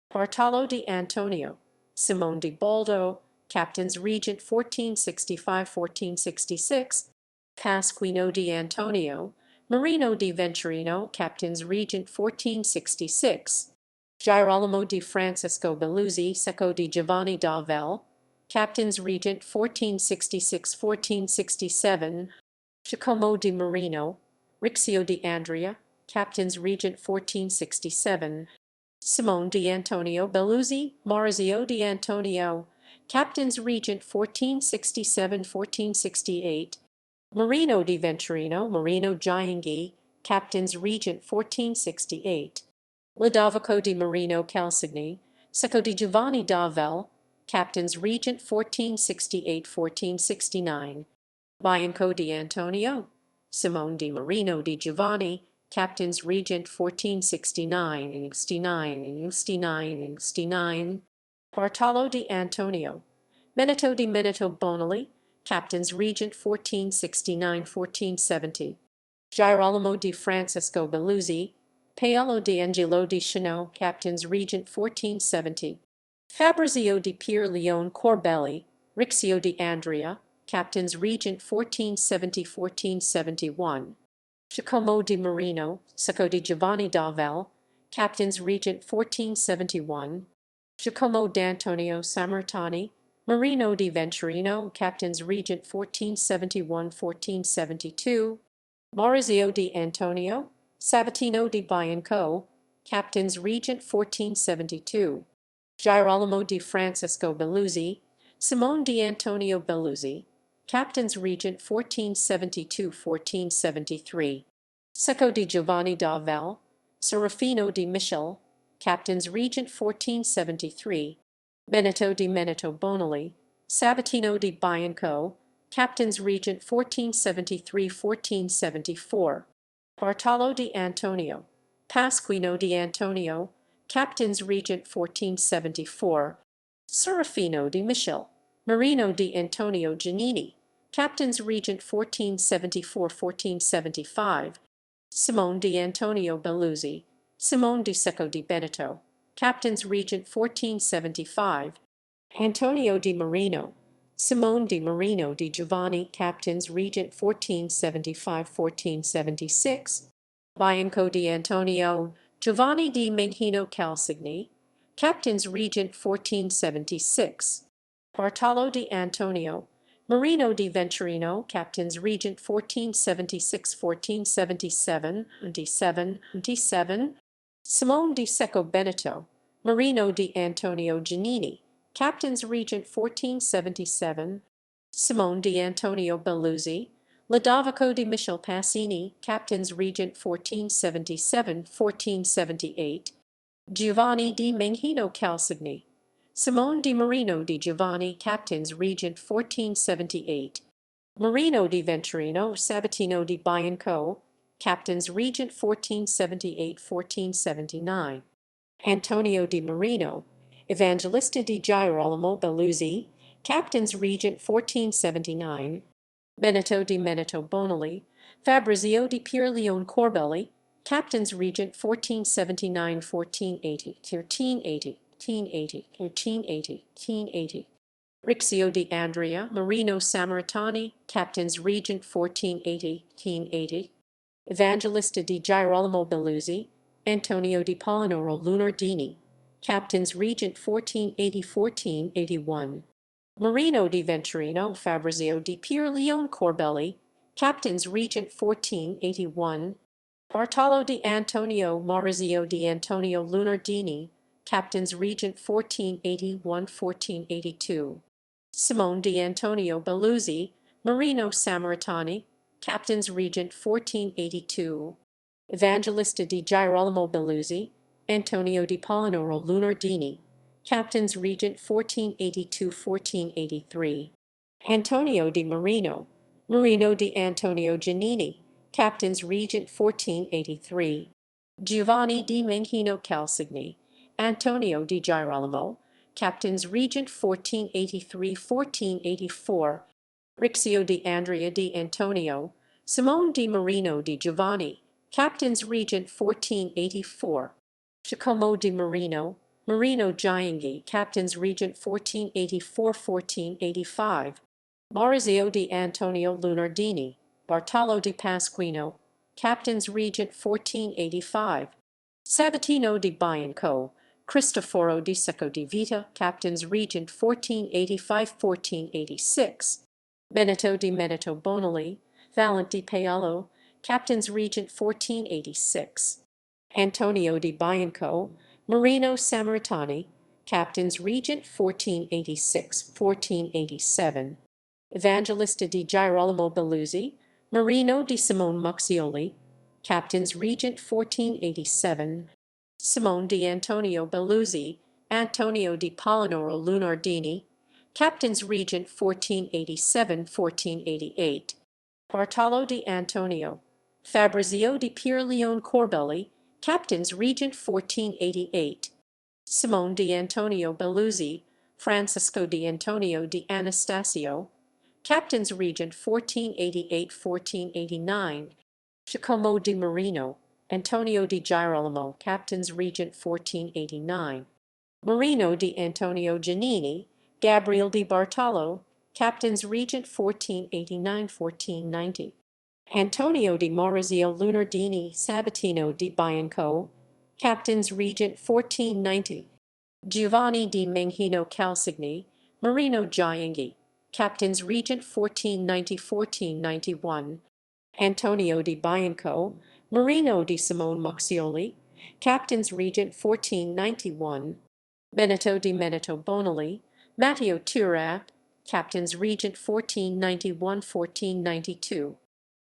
Bartolo di Antonio, Simone di Baldo, Captains Regent 1465–1466. Pasquino di Antonio, Marino di Venturino, Captains Regent 1466. Girolamo di Francisco Belluzzi, Secco di Giovanni d'Avel, Captains Regent 1466–1467. Giacomo di Marino, Rixio di Andria, Captains Regent 1467. Simone di Antonio Belluzzi, Maurizio di Antonio, Captains Regent 1467–1468. Marino di Venturino, Marino Gianghi, Captains Regent 1468. Lodovico di Marino Calsigny, Secco di Giovanni d'Avel, Captains Regent 1468–1469. Bianco di Antonio, Simone di Marino di Giovanni, Captains Regent 1469–69. Bartolo di Antonio, Benito di Menito Bonelli, Captains Regent 1469–1470. Girolamo di Francisco Belluzzi, Paolo di Angelo di Chino, Captains Regent 1470. Fabrizio di Pier Leone Corbelli, Rixio di Andria, Captains Regent 1470–1471. Giacomo di Marino, Secco di Giovanni d'Avel, Captains Regent 1471. Giacomo d'Antonio Sammartani, Marino di Venturino, Captains Regent 1471–1472. Maurizio di Antonio, Sabatino di Bianco, Captains Regent 1472. Girolamo di Francisco Belluzzi, Simone di Antonio Belluzzi, Captains Regent 1472–1473. Secco di Giovanni d'Avel, Serafino di Michel, Captains Regent 1473. Benito di Menito Bonelli, Sabatino di Bianco, Captains Regent 1473–1474. Bartolo di Antonio, Pasquino di Antonio, Captains Regent 1474. Serafino di Michel, Marino di Antonio Giannini, Captains Regent 1474–1475. Simone di Antonio Belluzzi, Simone di Secco di Benito, Captains Regent 1475. Antonio di Marino, Simone di Marino di Giovanni, Captains Regent 1475–1476. Bianco di Antonio, Giovanni di Menghino Calsigny, Captains Regent 1476. Bartolo di Antonio, Marino di Venturino, Captains Regent 1476–1477. Simone di Secco Benito, Marino di Antonio Giannini, Captains Regent 1477. Simone di Antonio Belluzzi, Lodovico di Michel Passini, Captains Regent 1477–1478. Giovanni di Menghino Calsigny, Simone di Marino di Giovanni, Captains Regent 1478. Marino di Venturino, Sabatino di Bianco, Captains Regent 1478–1479. Antonio di Marino, Evangelista di Girolamo Belluzzi, Captains Regent 1479, Benito di Meneto Bonelli, Fabrizio di Pierleone Corbelli, Captains Regent 1479-1480, 1380, 1380, 1380, 1380. Rixio di Andrea, Marino Samaritani, Captains Regent 1480, 1480. Evangelista di Girolamo Belluzzi, Antonio di Polinoro Lunardini, Captains Regent 1480-1481. Marino di Venturino, Fabrizio di Pierleone Corbelli, Captains Regent 1481. Bartolo di Antonio Maurizio di Antonio Lunardini, Captains Regent 1481-1482. Simone di Antonio Belluzzi, Marino Samaritani, Captains Regent 1482. Evangelista di Girolamo Belluzzi, Antonio di Polinoro Lunardini, Captains Regent 1482-1483. Antonio di Marino, Marino di Antonio Giannini, Captains Regent 1483. Giovanni di Menghino Calsigni, Antonio di Girolamo, Captains Regent 1483-1484. Rixio di Andrea di Antonio, Simone di Marino di Giovanni, Captains Regent 1484. Giacomo di Marino, Marino Gianghi, Captains Regent 1484-1485. Maurizio di Antonio Lunardini, Bartolo di Pasquino, Captains Regent 1485. Sabatino di Bianco, Cristoforo di Secco di Vita, Captains Regent 1485-1486. Benito di Meneto Bonelli, Valent di Paolo, Captains Regent 1486. Antonio di Bianco, Marino Samaritani, Captains Regent 1486-1487. Evangelista di Girolamo Belluzzi, Marino di Simone Muxioli, Captains Regent 1487. Simone di Antonio Belluzzi, Antonio di Polinoro Lunardini, Captains Regent 1487-1488. Bartolo di Antonio, Fabrizio di Pierleone Corbelli, Captains Regent 1488. Simone di Antonio Belluzzi, Francisco di Antonio di Anastasio, Captains Regent 1488-1489. Giacomo di Marino, Antonio di Girolamo, Captains Regent 1489. Marino di Antonio Giannini, Gabriel di Bartolo, Captains Regent 1489-1490. Antonio di Maurizio Lunardini, Sabatino di Bianco, Captains Regent 1490. Giovanni di Menghino Calsigni, Marino Gianghi, Captains Regent 1490-1491. Antonio di Bianco, Marino di Simone Muxioli, Captains Regent 1491. Benito di Meneto Bonelli, Matteo Turat, Captains Regent 1491-1492.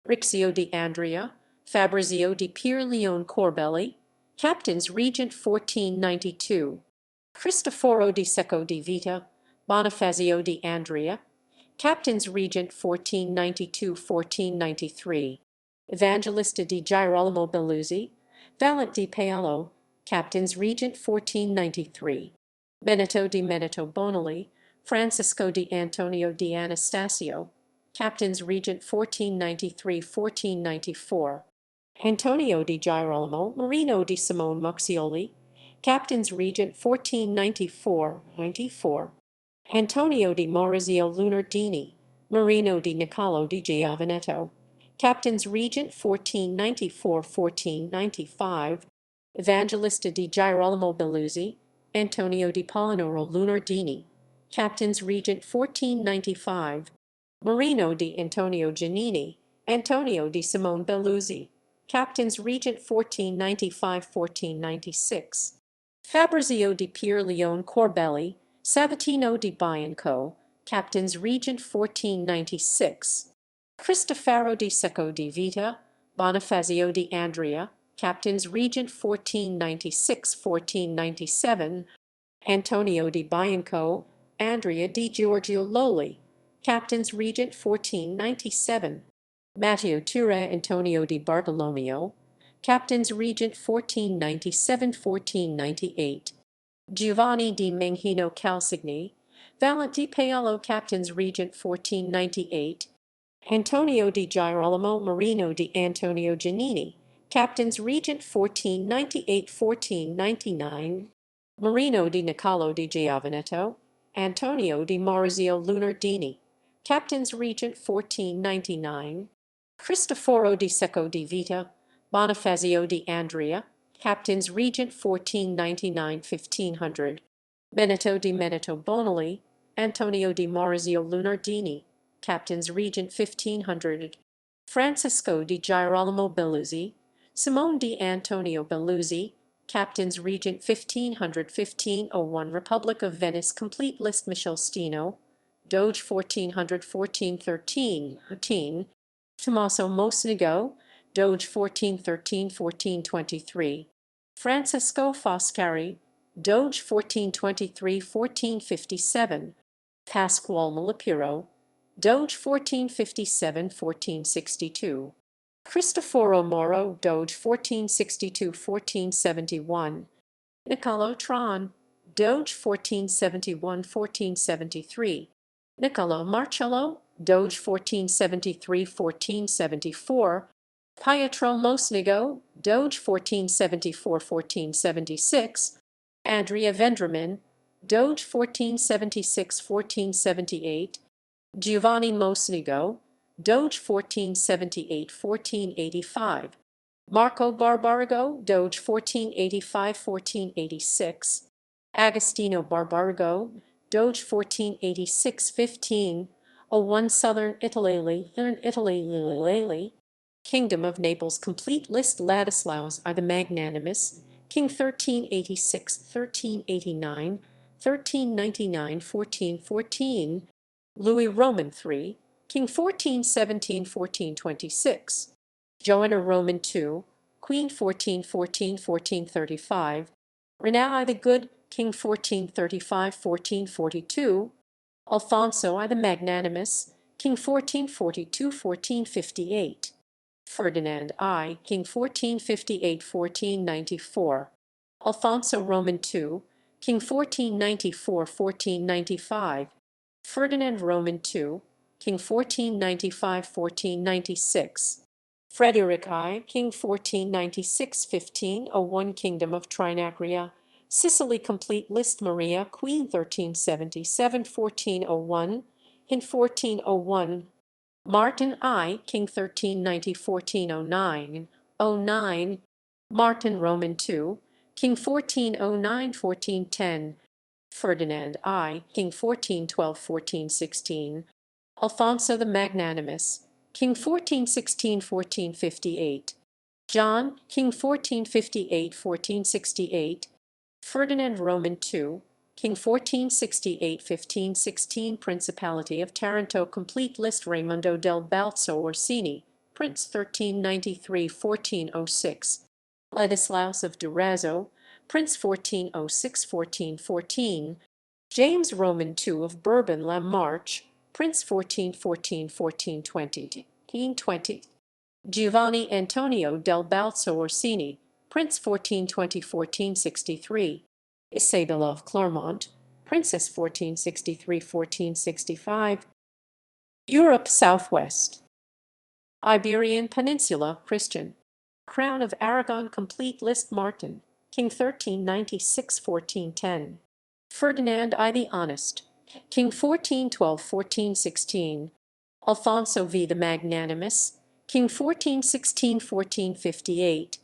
Rixio di Andrea, Fabrizio di Pierleone Corbelli, Captains Regent 1492. Cristoforo di Secco di Vita, Bonifazio di Andrea, Captains Regent 1492-1493. Evangelista di Girolamo Belluzzi, Valent di Paolo, Captains Regent 1493. Benito di Meneto Bonelli, Francisco di Antonio di Anastasio, Captains Regent 1493-1494. Antonio di Girolamo, Marino di Simone Muxioli, Captains Regent 1494-94. Antonio di Maurizio Lunardini, Marino di Niccolo di Giovanetto, Captains Regent 1494-1495. Evangelista di Girolamo Belluzzi, Antonio di Polinoro Lunardini, Captains Regent 1495. Marino di Antonio Giannini, Antonio di Simone Belluzzi, Captains Regent 1495-1496. Fabrizio di Pierleone Corbelli, Sabatino di Bianco, Captains Regent 1496. Cristoforo di Secco di Vita, Bonifazio di Andrea, Captains Regent 1496-1497. Antonio di Bianco, Andrea di Giorgio Loli, Captains Regent 1497. Matteo Tura Antonio di Bartolomeo, Captains Regent 1497-1498. Giovanni di Menghino Calsigni, Valente Paolo, Captains Regent 1498. Antonio di Girolamo Marino di Antonio Giannini, Captains Regent 1498-1499. Marino di Niccolò di Giovanetto, Antonio di Maurizio Lunardini, Captains Regent 1499. Cristoforo di Secco di Vita, Bonifazio di Andrea, Captains Regent 1499-1500. Benito di Meneto Bonelli, Antonio di Maurizio Lunardini, Captains Regent 1500. Francisco di Girolamo Belluzzi, Simone di Antonio Belluzzi, Captains Regent 1500-1501. Republic of Venice Complete List. Michel Stino, Doge 1400-1413. Tommaso Mocenigo, Doge 1413-1423. Francisco Foscari, Doge 1423-1457. Pasquale Malipiro, Doge 1457-1462. Cristoforo Moro, Doge 1462-1471. Niccolò Tron, Doge 1471-1473. Niccolò Marcello, Doge 1473-1474. Pietro Mocenigo, Doge 1474-1476. Andrea Vendramin, Doge 1476-1478. Giovanni Mocenigo, Doge 1478-1485. Marco Barbarigo, Doge 1485-1486. Agostino Barbarigo, Doge 1486-1501. Southern Italy, Kingdom of Naples Complete List. Ladislaus I the Magnanimous, King 1386-1389, 1399-1414. Louis Roman III, King 1417-1426. Joanna Roman II, Queen 1414-1435. René I the Good, King 1435-1442. Alfonso I the Magnanimous, King 1442-1458. Ferdinand I, King 1458-1494. Alfonso Roman II, King 1494-1495. Ferdinand Roman II, King 1495-1496. Frederick I, King 1496-1501. Kingdom of Trinacria, Sicily Complete List. Maria, Queen 1377-1401. In 1401. Martin I, King 1390-1409. 09. Martin Roman II, King 1409-1410. Ferdinand I, King 1412-1416. Alfonso the Magnanimous, King 1416-1458. John, King 1458-1468. Ferdinand Roman II, King 1468-1516. Principality of Taranto Complete List. Raimondo del Balzo Orsini, Prince 1393-1406. Ladislaus of Durazzo, Prince 1406-1414. James Roman II of Bourbon La Marche, Prince 1414-1420. 1420. Giovanni Antonio del Balzo Orsini, Prince 1420-1463. Isabella of Clermont, Princess 1463-1465. Europe Southwest. Iberian Peninsula, Christian. Crown of Aragon Complete List. Martin, King 1396-1410. Ferdinand I the Honest, King 1412-1416. Alfonso V the Magnanimous, King 1416-1458.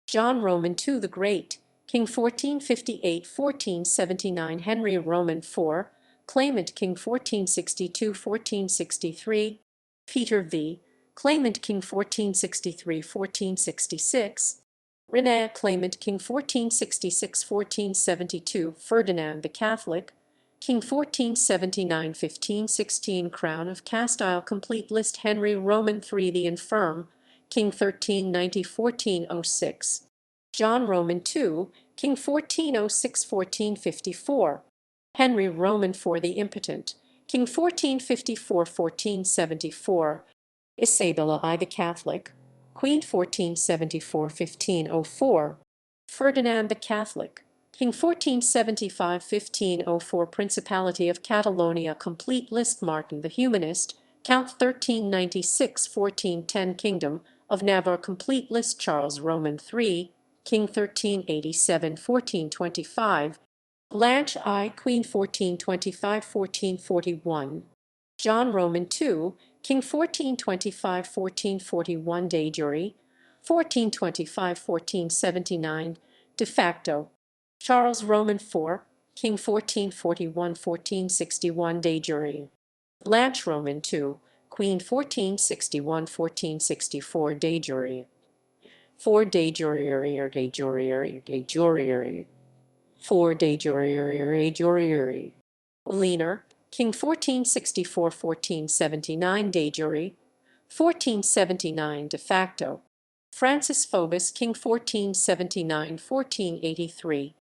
John Roman II the Great, King 1458-1479. Henry Roman IV, claimant King 1462-1463. Peter V, claimant King 1463-1466. René, claimant King 1466-1472. Ferdinand the Catholic, King 1479-1516. Crown of Castile Complete List. Henry Roman III the Infirm, King 1390-1406. John Roman II, King 1406-1454. Henry Roman IV the Impotent, King 1454-1474. Isabella I the Catholic, Queen 1474-1504. Ferdinand the Catholic, King 1475–1504 Principality of Catalonia complete list Martin the Humanist, Count 1396–1410 Kingdom of Navarre complete list Charles Roman III, King 1387–1425, Blanche I, Queen 1425–1441, John Roman II, King 1425–1441 de jure, 1425–1479 de facto, Charles Roman IV, King 1441–1461 de jure, Blanche Roman II, Queen 1461–1464 de jure, 4 de jure de jure de jure, 4 de jure de jure, Leaner, King 1464–1479 de jure, 1479 de facto, Francis Phobus, King 1479–1483,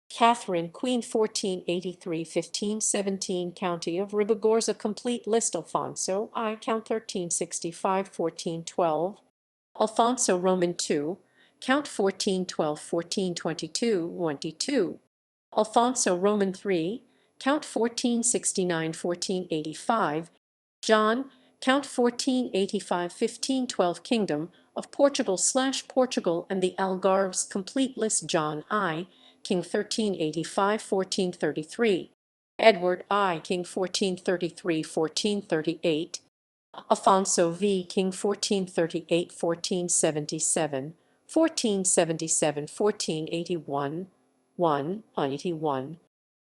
Catherine, Queen 1483–1517 County of Ribagorza complete list Alfonso I, Count 1365–1412, Alfonso Roman II, Count 1412–1422, Alfonso Roman III, Count 1469–1485, John, Count 1485–1512 Kingdom of Portugal and the Algarves complete list John I, King 1385–1433, Edward I, King 1433–1438, Alfonso V, King 1438–1477, 1477–1481, 181,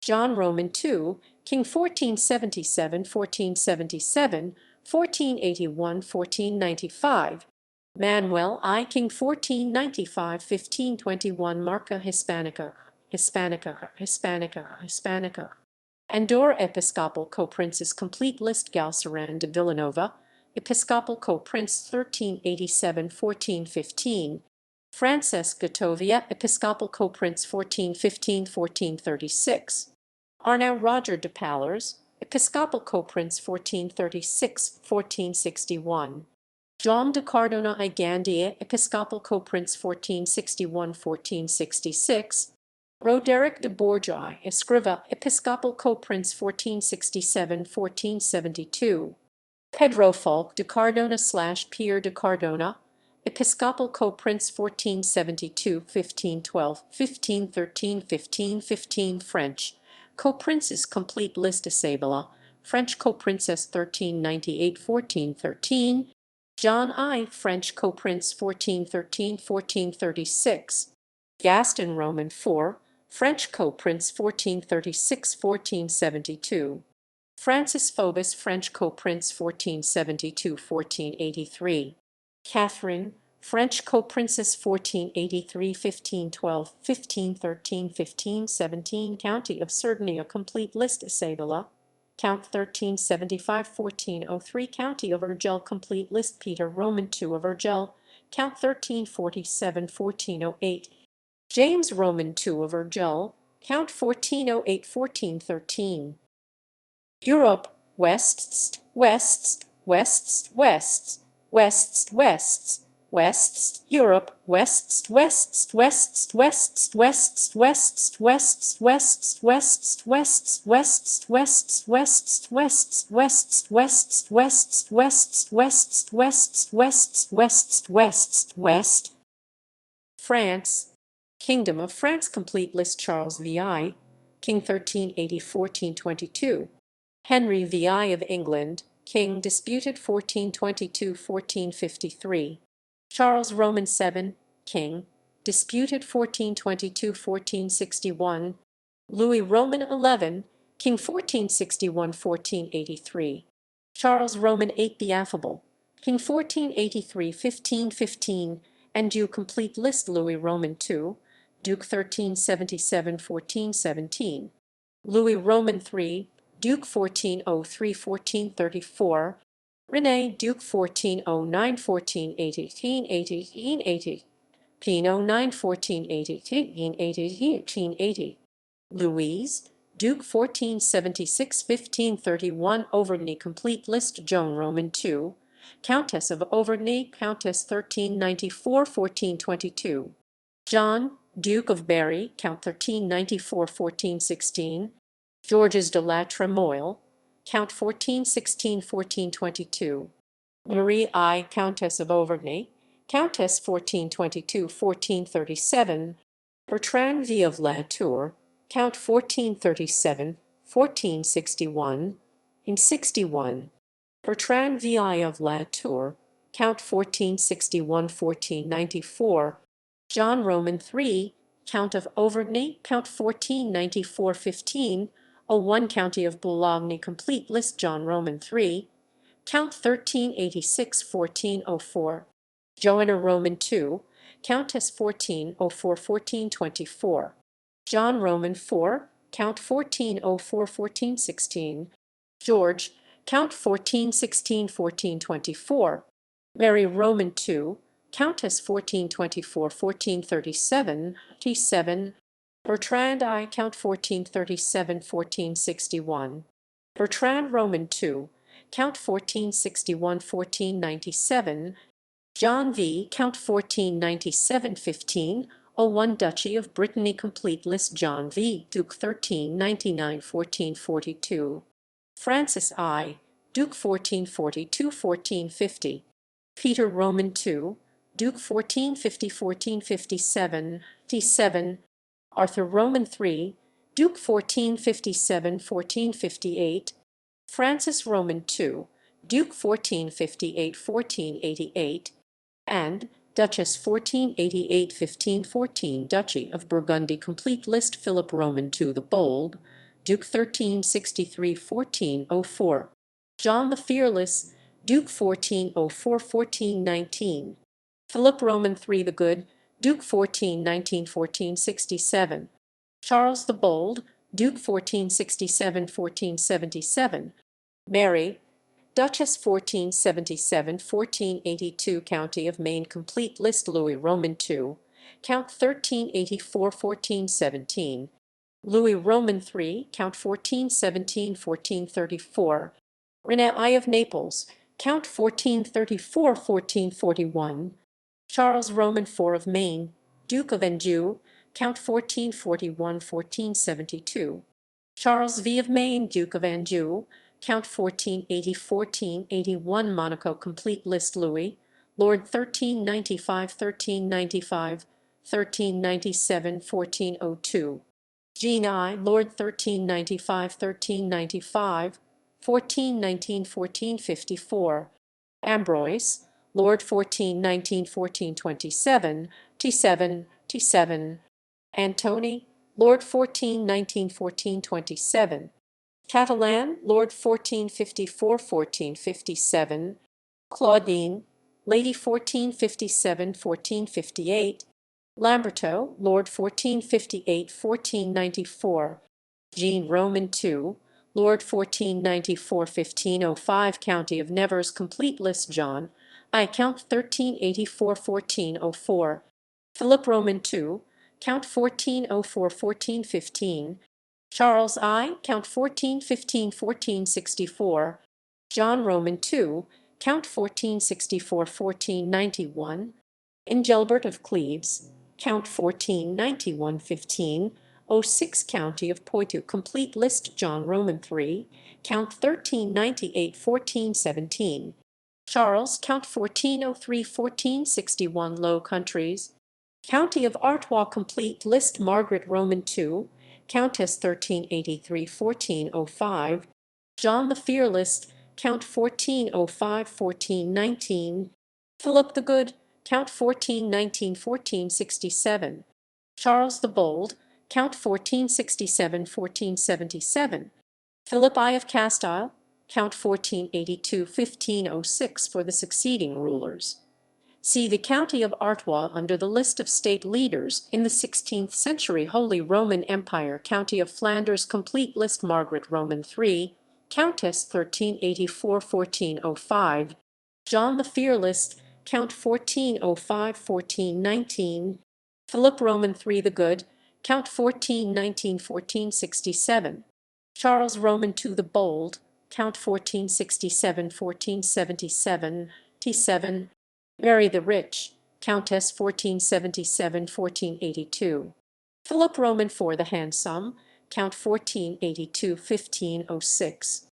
John Roman II, King 1477–1477, 1481–1495, Manuel I, King 1495–1521 Marca Hispanica, Andorra Episcopal Co-Princes complete list Galceran de Villanova, Episcopal Co-Prince 1387–1415, Francesc Gatovia, Episcopal Co-Prince 1415–1436, Arnau Roger de Pallars, Episcopal Co-Prince 1436–1461, Joan de Cardona y Gandia, Episcopal Co-Prince 1461–1466, Roderick de Borja Escriva, Episcopal Co-Prince 1467–1472, Pedro Falk de Cardona/Pierre de Cardona, Episcopal Co-Prince 1472–1512, 1513, 1515 French, Co-Princes complete list Isabella, French Co-Princess 1398–1413, John I, French Co-Prince 1413–1436, Gaston Roman IV, French Co-Prince 1436–1472, Francis Phobus, French Co-Prince 1472–1483, Catherine, French Co-Princess 1483–1512, 1513, 1517 County of Sardinia complete list Isabella, Count 1375–1403 County of Urgell complete list Peter Roman II of Urgell, Count 1347–1408 James Roman II of Urgell, Count 1408–1413. Europe, Wests, Europe, West, France, Kingdom of France complete list Charles VI, King 1380–1422, Henry VI of England, King disputed 1422–1453, Charles Roman VII, King disputed 1422–1461, Louis Roman XI, King 1461–1483, Charles Roman VIII the Affable, King 1483–1515, and Duke complete list Louis Roman II, Duke 1377–1417, Louis Roman III, Duke 1403–1434, René, Duke 1409–1480, Pino 9–1480, Louise, Duke 1476–1531, Auvergne complete list Joan Roman II, Countess of Auvergne, Countess 1394–1422, John, Duke of Berry, Count 1394-1416, Georges de la Tremoille, Count 1416-1422, Marie I, Countess of Auvergne, Countess 1422-1437, Bertrand V of Latour, Count 1437-1461, in 61, Bertrand VI of Latour, Count 1461-1494, John Roman III, Count of Auvergne, Count 1494-15, 01 County of Boulogne, complete list John Roman III, Count 1386-1404, Joanna Roman II, Countess 1404-1424, John Roman IV, Count 1404-1416, George, Count 1416-1424, Mary Roman II, Countess 1424-1437, T7, Bertrand I, Count 1437-1461, Bertrand Roman II, Count 1461-1497, John V, Count 1497-15, Duchy of Brittany, complete list John V, Duke 1399-1442, Francis I, Duke 1442-1450, Peter Roman II, Duke 1450-1457, D7, Arthur Roman III, Duke 1457-1458, Francis Roman II, Duke 1458-1488, and Duchess 1488-1514, Duchy of Burgundy, complete list Philip Roman II the Bold, Duke 1363-1404, John the Fearless, Duke 1404-1419, Philip Roman III the Good, Duke 1419-1467, Charles the Bold, Duke 1467-1477, Mary, Duchess 1477-1482, County of Maine, complete list Louis Roman II, Count 1384-1417, Louis Roman III, Count 1417-1434, René I of Naples, Count 1434-1441, Charles Roman IV of Maine, Duke of Anjou, Count 1441-1472, Charles V of Maine, Duke of Anjou, Count 1480-1481, Monaco, complete list Louis, Lord 1395-1395, 1397-1402, Jean I, Lord 1395-1395, 1419-1454, Ambroise, Lord 1419-1427, T7, Antony, Lord 1419-1427, Catalan, Lord 1454-1457, Claudine, Lady 1457-1458, Lamberto, Lord 1458-1494, Jean Roman II, Lord 1494-1505, County of Nevers, complete list John I, Count 1384-1404, Philip Roman II, Count 1404-1415, Charles I, Count 1415-1464, John Roman II, Count 1464-1491, Engelbert of Cleves, Count 1491-1506, County of Poitou, complete list John Roman III, Count 1398-1417, Charles, Count 1403-1461, Low Countries, County of Artois, complete list Margaret Roman II, Countess 1383-1405, John the Fearless, Count 1405-1419, Philip the Good, Count 1419-1467, Charles the Bold, Count 1467-1477, Philip I of Castile, Count 1482-1506 for the succeeding rulers. See the County of Artois under the list of state leaders in the 16th century Holy Roman Empire. County of Flanders, complete list Margaret Roman III, Countess 1384-1405, John the Fearless, Count 1405-1419, Philip Roman III the Good, Count 1419-1467, Charles Roman II the Bold, Count 1467-1477, T7, Mary the Rich, Countess 1477-1482. Philip Roman IV the Handsome, Count 1482-1506.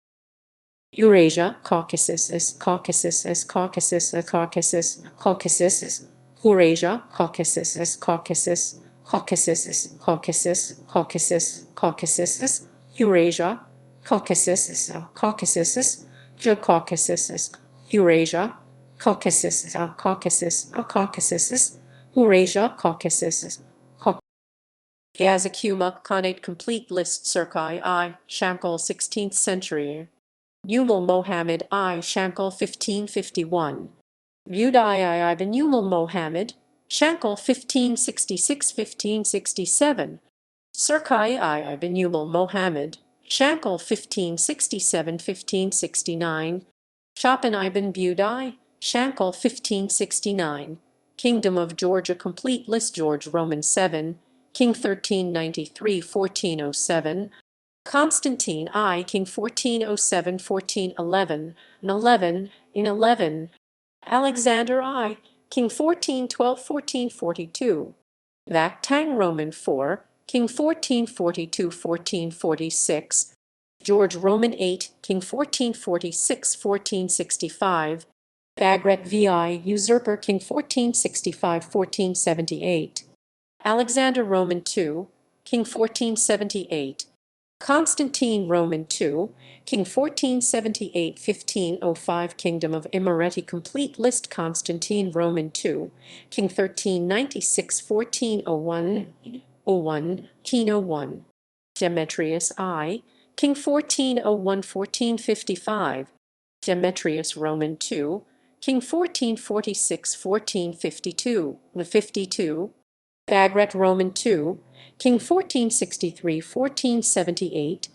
Eurasia, Caucasus, Caucasus, Caucasus, Caucasus, Caucasus, Eurasia, Caucasus, Caucasus, Caucasus, Caucasus, Caucasus, Caucasus, Eurasia, Caucasus, Caucasus, Caucasus, Eurasia, Caucasus, Caucasus, Caucasus, Eurasia, Caucasus, Yazakuma Khanate Complete List circa I. Shankal 16th century. Umul Mohammed I. Shankal 1551. Uday ibn Umul Mohammed, Shankal 1566-1567. Sirkai I ibn Umul Mohammed, Shankal 1567-1569. Shawson ibn Budai, Shankal 1569. Kingdom of Georgia Complete List George Roman 7, King 1393-1407. Constantine I, King 1407-1411, in 11. Alexander I, King 1412-1442. Tang Roman 4, King 1442-1446. George Roman 8, King 1446-1465. Bagrat VI, Usurper King 1465-1478. Alexander Roman 2, King 1478. Constantine Roman II, King 1478-1505. Kingdom of Imereti Complete List Constantine Roman II, King 1396-1401, King 01. Demetrius I, King 1401-1455. Demetrius Roman II, King 1446-1452, 52. Bagrat Roman II, King 1463-1478.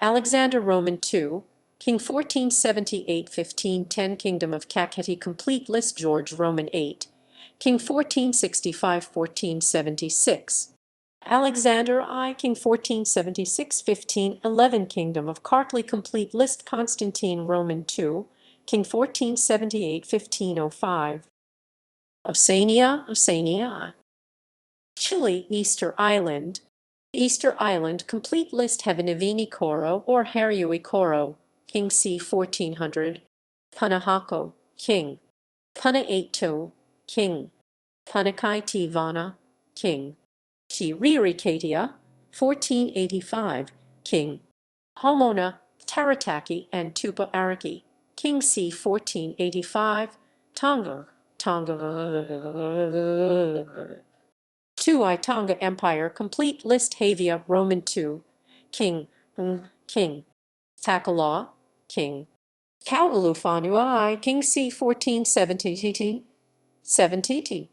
Alexander Roman II, King 1478-1510. Kingdom of Kakheti Complete List George Roman VIII, King 1465-1476. Alexander I, King 1476-1511. Kingdom of Kartli Complete List Constantine Roman II, King 1478-1505. Oceania. Chile, Easter Island. Easter Island Complete List Heavenivini Coro or Harui Coro, King c. 1400. Punahako, King. Punaito, King. Punakaiti Vana, King. Chirikatia, 1485, King. Homona, Tarataki and Tupa Araki, King c. 1485. Tonga. Tonga Empire Complete List Havia Roman II, King. King. Takalaw, King. Kaualufanu I, King c. 1470. 70.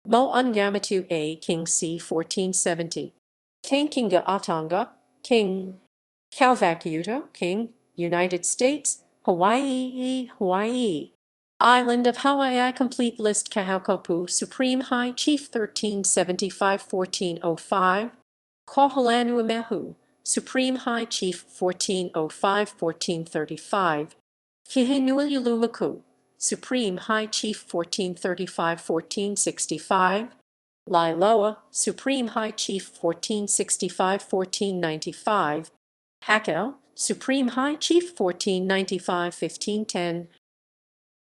Mo Ungamatu A, King c. 1470. Tankinga Atanga, King. Calvacuta, King. United States, Hawaii. Island of Hawaii Complete List Kahaukopu Supreme High Chief 1375-1405. Kohalanuamehu Supreme High Chief 1405-1435. Kihinululumaku Supreme High Chief 1435-1465. Lailoa Supreme High Chief 1465-1495. Hakau Supreme High Chief 1495-1510.